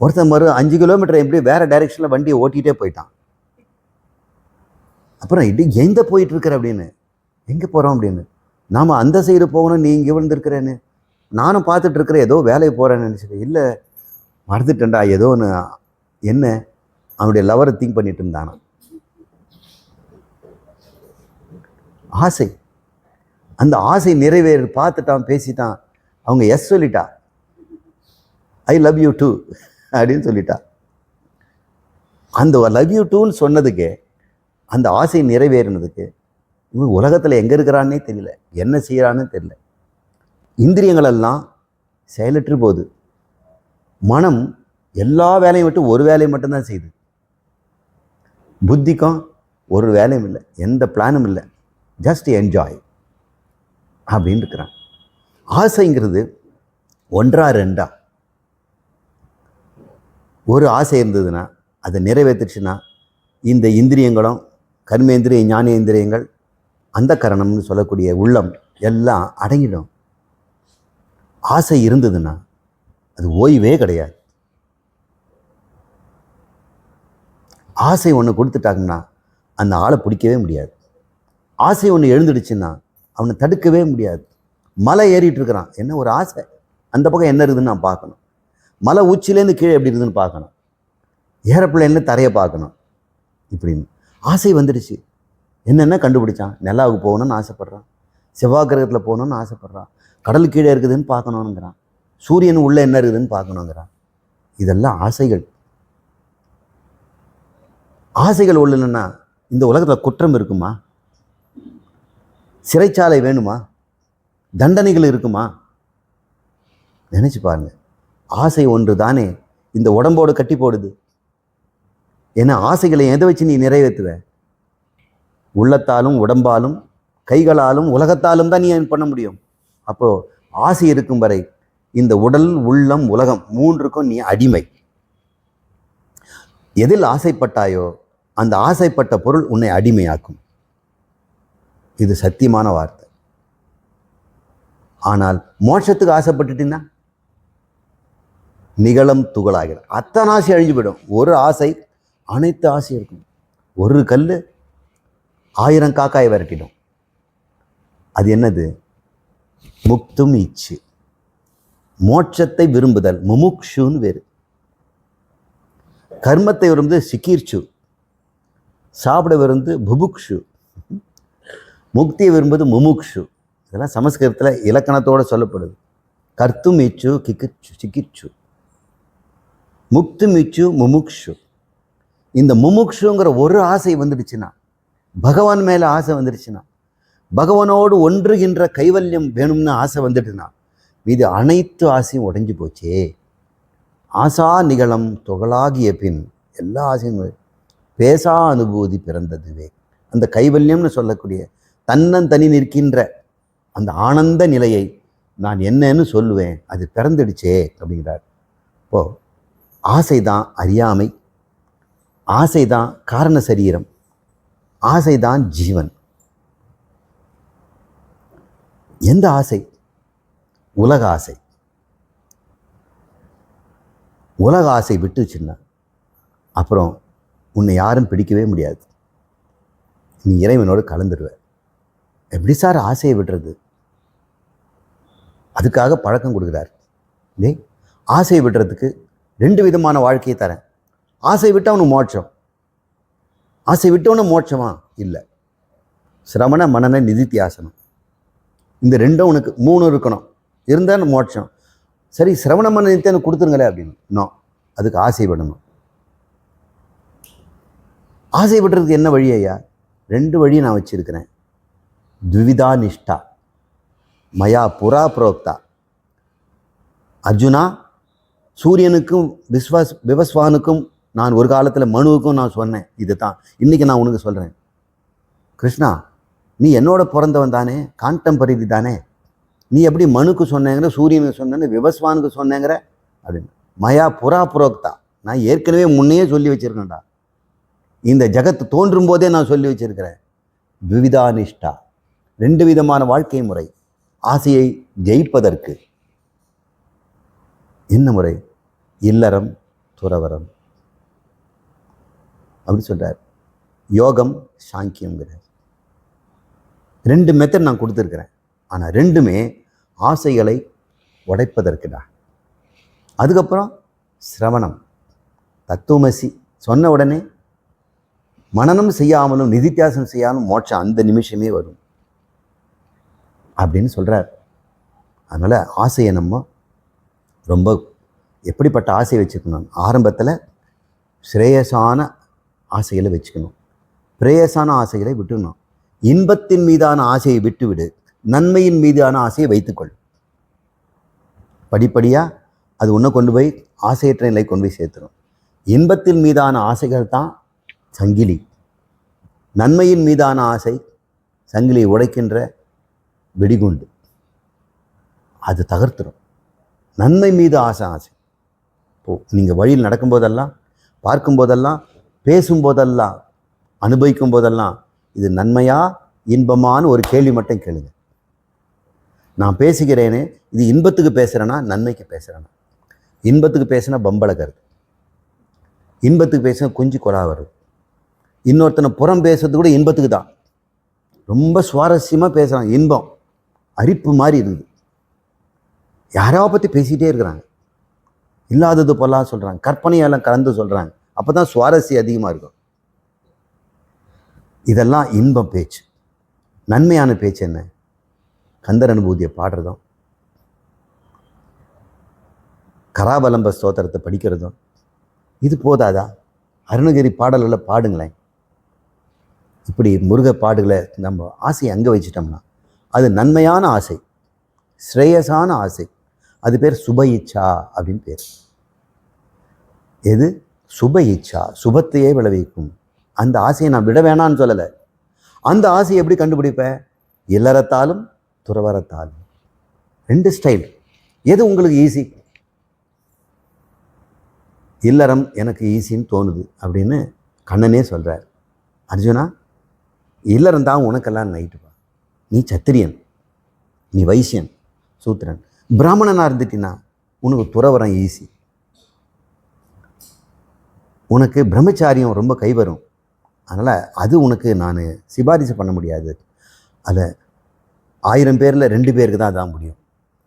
ஒருத்தன் 5 கிலோமீட்டர் எப்படி வேற டைரெக்ஷனில் வண்டியை ஓட்டிகிட்டே போயிட்டான். அப்புறம் எங்கே போயிட்டு இருக்கிற அப்படின்னு, எங்கே போகிறோம் அப்படின்னு. நாம் அந்த சைடு போகணும், நீ இங்கே விழுந்துருக்கிறேன்னு நானும் பார்த்துட்டு இருக்கிறேன். ஏதோ வேலையை போகிறேன்னு நினச்சிட்டு, இல்லை மறந்துட்டேன்டா ஏதோ ஒன்று. என்ன, அவனுடைய லவரை திங்க் பண்ணிட்டு இருந்தானா. ஆசை, அந்த ஆசை நிறைவேறி பார்த்துட்டான், பேசிட்டான். அவங்க எஸ் சொல்லிட்டா, ஐ லவ் யூ டூ அப்படின்னு சொல்லிட்டா. அந்த லவ் யூ டூன்னு சொன்னதுக்கு, அந்த ஆசை நிறைவேறினதுக்கு இவன் உலகத்தில் எங்கே இருக்கிறான்னே தெரியல, என்ன செய்கிறான்னு தெரியல. இந்திரியங்களெல்லாம் செயலற்று போகுது. மனம் எல்லா வேலையும் விட்டு ஒரு வேலையை மட்டும்தான் செய்யுது. புத்திக்கும் ஒரு வேலையும் இல்லை, எந்த பிளானும் இல்லை, ஜஸ்ட் என்ஜாய் அப்படின்னு இருக்கிறான். ஆசைங்கிறது 1 2 ஒரு ஆசை இருந்ததுன்னா அதை நிறைவேற்றுச்சுன்னா இந்த இந்திரியங்களும், கர்மேந்திரிய ஞானேந்திரியங்கள், அந்த கரணம்னு சொல்லக்கூடிய உள்ளம் எல்லாம் அடங்கிடும். ஆசை இருந்ததுன்னா அது ஓய்வே கிடையாது. ஆசை ஒன்று கொடுத்துட்டாங்கன்னா அந்த ஆளை பிடிக்கவே முடியாது. ஆசை ஒன்று எழுந்துடுச்சுன்னா அவனை தடுக்கவே முடியாது. மலை ஏறிட்டு இருக்கிறான், என்ன ஒரு ஆசை, அந்த பக்கம் என்ன இருக்குதுன்னு நான் பார்க்கணும். மலை உச்சிலேருந்து கீழே எப்படி இருக்குதுன்னு பார்க்கணும். ஏரோப்ளேன்ல தரையை பார்க்கணும். இப்படின்னு ஆசை வந்துடுச்சு. என்னென்ன கண்டுபிடிச்சான். நிலாவுக்கு போகணும்னு ஆசைப்பட்றான், செவ்வாய் கிரகத்தில் போகணும்னு ஆசைப்பட்றான், கடல் கீழே இருக்குதுன்னு பார்க்கணுங்கிறான், சூரியன் உள்ளே என்ன இருக்குதுன்னு பார்க்கணுங்கிறான். இதெல்லாம் ஆசைகள். ஆசைகள் உள்ளனா இந்த உலகத்தில் குற்றம் இருக்குமா? சிறைச்சாலை வேணுமா? தண்டனைகள் இருக்குமா? நினைச்சு பாருங்க. ஆசை ஒன்று தானே இந்த உடம்போடு கட்டி போடுது. ஏன்னா ஆசைகளை எதை வச்சு நீ நிறைவேற்றுவ? உள்ளத்தாலும், உடம்பாலும், கைகளாலும், உலகத்தாலும் தான் நீ பண்ண முடியும். அப்போ ஆசை இருக்கும் வரை இந்த உடல், உள்ளம், உலகம் 3க்கும் நீ அடிமை. எதில் ஆசைப்பட்டாயோ அந்த ஆசைப்பட்ட பொருள் உன்னை அடிமையாக்கும். இது சத்தியமான வார்த்தை. ஆனால் மோட்சத்துக்கு ஆசைப்பட்டுட்டீங்கன்னா நிகழம் துகளாகிறது. அத்தனை ஆசை அழிஞ்சு போயிடும். ஒரு ஆசை அனைத்து ஆசை இருக்கும். ஒரு கல் 1000 காக்காயை விரட்டிடும். அது என்னது? முக்தும் இச்சு, மோட்சத்தை விரும்புதல், முமுக்ஷுன்னு வேறு. கர்மத்தை விரும்புது சிகீர்ச்சு, சாப்பிட விரும்புது புபுக்ஷு, முக்தியை விரும்புவது முமுக்ஷு. இதெல்லாம் சமஸ்கிருதத்தில் இலக்கணத்தோடு சொல்லப்படுது. கர்த்தும் இச்சு, கிகிர்ச்சு, சிகிர்ச்சு, முக்தும் இச்சு, முமுக்ஷு. இந்த முமுக்ஷுங்கிற ஒரு ஆசை வந்துடுச்சுன்னா, பகவான் மேலே ஆசை வந்துடுச்சுன்னா, பகவானோடு ஒன்றுகின்ற கைவல்யம் வேணும்னு ஆசை வந்துட்டுனா, இது அனைத்து ஆசையும் உடைஞ்சு போச்சே. ஆசா நிகழம் தொகலாகிய பின் எல்லா ஆசையும் பேசா அனுபூதி பிறந்ததுவே. அந்த கைவல்யம்னு சொல்லக்கூடிய தன்னந்தனி நிற்கின்ற அந்த ஆனந்த நிலையை நான் என்னன்னு சொல்லுவேன், அது பிறந்துடுச்சே அப்படிங்கிறார். இப்போ ஆசைதான் அறியாமை, ஆசைதான் காரண சரீரம், ஆசைதான் ஜீவன். எந்த ஆசை? உலக ஆசை. உலக ஆசை விட்டுச்சுன்னா அப்புறம் உன்னை யாரும் பிடிக்கவே முடியாது. நீ இறைவனோடு கலந்துடுவ. எப்படி சார் ஆசையை விடுறது? அதுக்காக பழக்கம் கொடுக்குறார். டேய், ஆசையை விடுறதுக்கு 2 விதமான வாழ்க்கையை தரேன். ஆசை விட்டவனு மோட்சம், ஆசை விட்டவனு மோட்சமா? இல்லை. சிரமண மனன நிதித்தியாசனம், இந்த 2 உனக்கு 3 இருக்கணும், இருந்தால் மோட்சம். சரி, சிரவண மன நித்தியம் கொடுத்துருங்களே அப்படின்னு. இன்னும் அதுக்கு ஆசை விடணும். ஆசை விடுறதுக்கு என்ன வழி ஐயா? 2 வழியை நான் வச்சிருக்கிறேன். துவிதா நிஷ்டா மயா புரா புரோக்தா. அர்ஜுனா, சூரியனுக்கும் விவஸ்வானுக்கும் நான் ஒரு காலத்தில் மனுவுக்கும் நான் சொன்னேன் இது தான். இன்றைக்கி நான் உனக்கு சொல்கிறேன். கிருஷ்ணா, நீ என்னோட பிறந்தவன் தானே, கான்டெம்பரரி தானே. நீ எப்படி மனுக்கு சொன்னேங்கிற, சூரியனுக்கு சொன்னேன்னு, விவஸ்வானுக்கு சொன்னேங்கிற அப்படின்னு. மயா புரா புரோக்தா, நான் ஏற்கனவே முன்னையே சொல்லி வச்சுருக்கேன்டா. இந்த ஜகத்து தோன்றும் போதே நான் சொல்லி வச்சிருக்கிறேன். துவிதா நிஷ்டா, 2 விதமான வாழ்க்கை முறை. ஆசையை ஜெயிப்பதற்கு என்ன முறை? இல்லறம், துறவரம் அப்படி சொல்றார். யோகம், சாங்கியம்ங்கிறார். 2 மெத்தட் நான் கொடுத்துருக்கிறேன். ஆனால் 2மே ஆசைகளை உடைப்பதற்குடா. அதுக்கப்புறம் சிரவணம், தத்துவமசி சொன்ன உடனே மனனம் செய்யாமலும் நிதித்தியாசனம் செய்யாமலும் மோட்சம் அந்த நிமிஷமே வரும் அப்படின்னு சொல்கிறார். அதனால் ஆசையை நம்ம ரொம்ப எப்படிப்பட்ட ஆசையை வச்சுக்கணும்? ஆரம்பத்தில் ஸ்ரேயசான ஆசைகளை வச்சுக்கணும், பிரேயசான ஆசைகளை விட்டுக்கணும். இன்பத்தின் மீதான ஆசையை விட்டுவிடு, நன்மையின் மீதான ஆசையை வைத்துக்கொள். படிப்படியாக அது ஒன்று கொண்டு போய் ஆசையற்ற நிலை கொண்டு போய் சேர்த்துடும். இன்பத்தின் மீதான ஆசைகள் தான் சங்கிலி, நன்மையின் மீதான ஆசை சங்கிலியை உடைக்கின்ற வெடிகுண்டு, அது தகர்த்துடும். நன்மை மீது ஆசை நீங்கள் வழியில் நடக்கும்போதெல்லாம், பார்க்கும்போதெல்லாம், பேசும்போதெல்லாம், அனுபவிக்கும் போதெல்லாம் இது நன்மையா இன்பமானு ஒரு கேள்வி மட்டும் கேளுங்க. நான் பேசுகிறேனே, இது இன்பத்துக்கு பேசுகிறேன்னா நன்மைக்கு பேசுகிறேன்னா? இன்பத்துக்கு பேசினா பம்பளக்கிறது, இன்பத்துக்கு பேசினா குஞ்சு கொலா வருது. இன்னொருத்தனை புறம் பேசுறது கூட இன்பத்துக்கு தான். ரொம்ப சுவாரஸ்யமாக பேசுகிறாங்க, இன்பம் அரிப்பு மாதிரி இருக்குது. யாராவை பற்றி பேசிகிட்டே இருக்கிறாங்க, இல்லாதது போலாம் சொல்கிறாங்க, கற்பனையெல்லாம் கலந்து சொல்கிறாங்க. அப்போ தான் சுவாரஸ்யம் அதிகமாக இருக்கும். இதெல்லாம் இன்பம் பேச்சு. நன்மையான பேச்சு என்ன? கந்தர் அனுபூதியை பாடுறதும், கராவலம்ப ஸ்தோத்திரத்தை படிக்கிறதும். இது போதாதா? அருணகிரி பாடல்களை பாடுங்களேன். இப்படி முருக பாடுகளை நம்ம ஆசையை அங்கே வச்சிட்டோம்னா அது நன்மையான ஆசை, ஸ்ரேயசான ஆசை. அது பேர் சுப இச்சா அப்படின்னு பேர். எது? சுப இச்சா, சுபத்தையே விளைவிக்கும். அந்த ஆசையை நான் விட வேணான்னு சொல்லலை. அந்த ஆசையை எப்படி கண்டுபிடிப்பேன்? இல்லறத்தாலும் துறவரத்தாலும். 2 ஸ்டைல். எது உங்களுக்கு ஈஸி? இல்லறம் எனக்கு ஈஸின்னு தோணுது அப்படின்னு கண்ணனே சொல்கிறார். அர்ஜுனா, இல்லறம் தான் உனக்கெல்லாம் நைட்டுப்பா. நீ சத்திரியன், நீ வைசியன், சூத்திரன், பிராமணனாக இருந்துட்டினா உனக்கு துறவரம் ஈஸி. உனக்கு பிரம்மச்சாரியம் ரொம்ப கை வரும். அதனால் அது உனக்கு நான் சிபாரிசு பண்ண முடியாது. அதை 1000 பேரில் 2 பேருக்கு தான் அதான் முடியும்.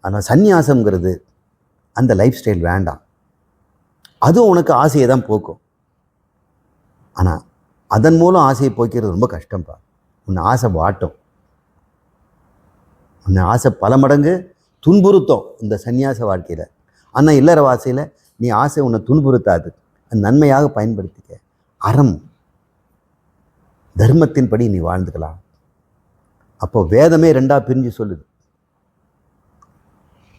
ஆனால் சந்நியாசம்ங்கிறது அந்த லைஃப் ஸ்டைல் வேண்டாம். அதுவும் உனக்கு ஆசையை தான் போக்கும். ஆனால் அதன் மூலம் ஆசையை போக்கிறது ரொம்ப கஷ்டம்ப்பா. உன்னை ஆசை வாட்டும், உன்னை ஆசை பல மடங்கு துன்புறுத்தும் இந்த சந்நியாச வாழ்க்கையில். ஆனால் இல்லற வாசையில் நீ ஆசை உன்னை துன்புறுத்தாது, நன்மையாக பயன்படுத்திக்க. அறம் தர்மத்தின்படி நீ வாழ்ந்துக்கலாம். அப்போ வேதமே 2ஆக பிரிஞ்சு சொல்லுது.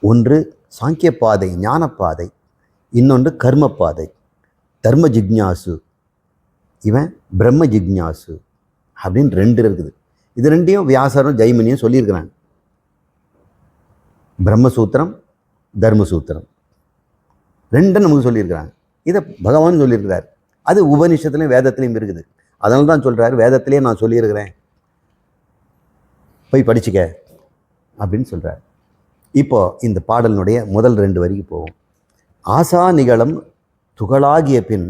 ஒன்று சாங்கிய பாதை, ஞானப்பாதை. இன்னொன்று கர்மப்பாதை, தர்ம ஜிக்ஞாசு, இவன் பிரம்ம ஜிக்ஞாசு அப்படின்னு 2 இருக்குது. இது 2ஐயும் வியாசரும் ஜெய்மினியும் சொல்லியிருக்கிறாங்க. பிரம்மசூத்திரம், தர்மசூத்திரம் 2 நமக்கு சொல்லியிருக்கிறாங்க. இதை பகவான் சொல்லியிருக்கிறார். அது உபனிஷத்துலையும் வேதத்துலையும் இருக்குது. அதனால தான் சொல்கிறாரு, வேதத்திலே நான் சொல்லியிருக்கிறேன், போய் படிச்சுக்க அப்படின்னு சொல்கிறார். இப்போ இந்த பாடலினுடைய முதல் 2 வரிக்கு போவோம். ஆசா நிகழம் துகளாகிய பின்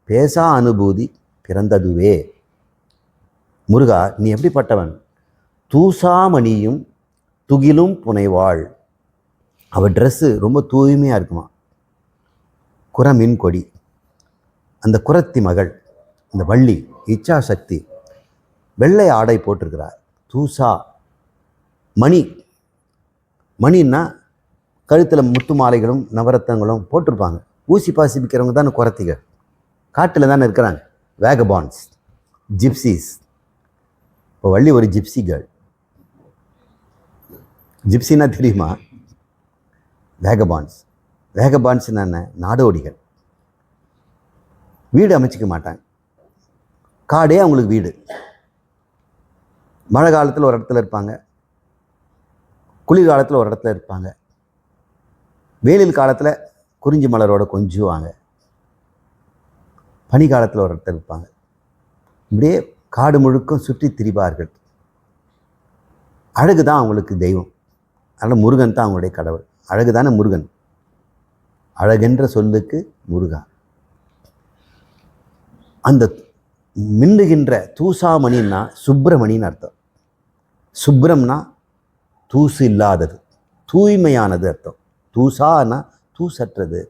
பேசா அனுபூதி பிறந்ததுவே. முருகா, நீ எப்படிப்பட்டவன்? தூசாமணியும் துகிலும் புனைவாள். அவள் ட்ரெஸ்ஸு ரொம்ப தூய்மையாக இருக்குமா. குரமின் கொடி, அந்த குரத்தி மகள், இந்த வள்ளி இச்சா சக்தி வெள்ளை ஆடை போட்டிருக்கிறார். தூசா மணி, மணின்னா கழுத்தில் முத்து மாலைகளும் நவரத்தங்களும் போட்டிருப்பாங்க. ஊசி பாசி விற்கிறவங்க தானே குரத்திகள். காட்டில் தானே இருக்கிறாங்க, வேகபான்ஸ், ஜிப்சிஸ். இப்போ வள்ளி ஒரு ஜிப்சி கேர்ள். ஜிப்சின்னா தெரியுமா? வேகபான்ஸ். வேகபான்ஸ்னா என்ன? நாடோடிகள். வீடு அமைச்சிக்க மாட்டாங்க, காடே அவங்களுக்கு வீடு. மழை காலத்தில் ஒரு இடத்துல இருப்பாங்க, குளிர்காலத்தில் ஒரு இடத்துல இருப்பாங்க, வெயில் காலத்தில் குறிஞ்சி மலரோட கொஞ்சுவாங்க, பனி காலத்தில் ஒரு இடத்துல இருப்பாங்க. இப்படியே காடு முழுக்கும் சுற்றி திரிவார்கள். அழகு தான் அவங்களுக்கு தெய்வம். அதனால் முருகன் தான் அவங்களுடைய கடவுள். அழகு தானே முருகன். அழகென்ற சொல்லுக்கு முருகா. அந்த மின்னுகின்ற தூசாமணின்னா சுப்பிரமணின்னு அர்த்தம். சுப்ரம்னா தூசு இல்லாதது, தூய்மையானது அர்த்தம். தூசானா தூசற்றது,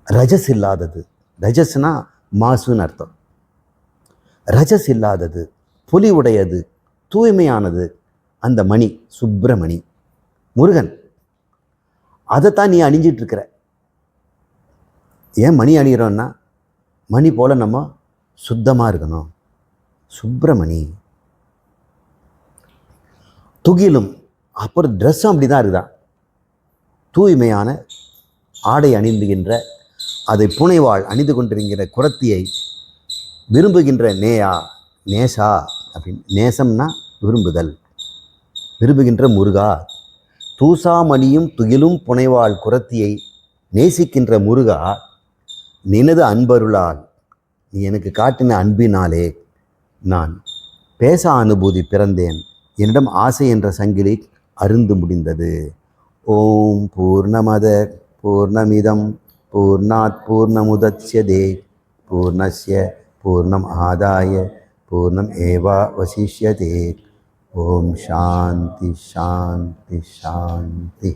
ரஜஸ் இல்லாதது. ரஜஸ்னா மாசுன்னு அர்த்தம். ரஜஸ் இல்லாதது, பொலி உடையது, தூய்மையானது அந்த மணி, சுப்பிரமணி முருகன். அதைத்தான் நீ அணிஞ்சிட்டு இருக்கிற. ஏன் மணி அணிகிறோன்னா, மணி போல் நம்ம சுத்தமாக இருக்கணும். சுப்பிரமணி. துகிலும், அப்புறம் ட்ரெஸ்ஸும் அப்படி தான் இருக்குதான். தூய்மையான ஆடை அணிந்துகின்ற, அதை புனைவாள் அணிந்து கொண்டிருக்கிற குரத்தியை விரும்புகின்ற நேயா, நேசா அப்படின்னு. நேசம்னா விரும்புதல், விரும்புகின்ற முருகா. தூசாமணியும் துகிலும் புனைவாள் குரத்தியை நேசிக்கின்ற முருகா, நினது அன்பருளால், நீ எனக்கு காட்டின அன்பினாலே நான் பேச அனுபூதி பிறந்தேன். என்னிடம் ஆசை என்ற சங்கிலி அருந்து முடிந்தது. ஓம் பூர்ணமத பூர்ணமிதம் பூர்ணாத் பூர்ணமுதச்யதே பூர்ணஸ்ய பூர்ணம் ஆதாய பூர்ணம் ஏவா வசிஷ்யதே. ஓம் சாந்தி சாந்தி சாந்தி.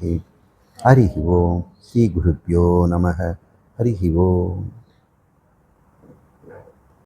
ஹரி ஓம். ஸ்ரீ குருப்யோ நமः. ஹரி ஓம்.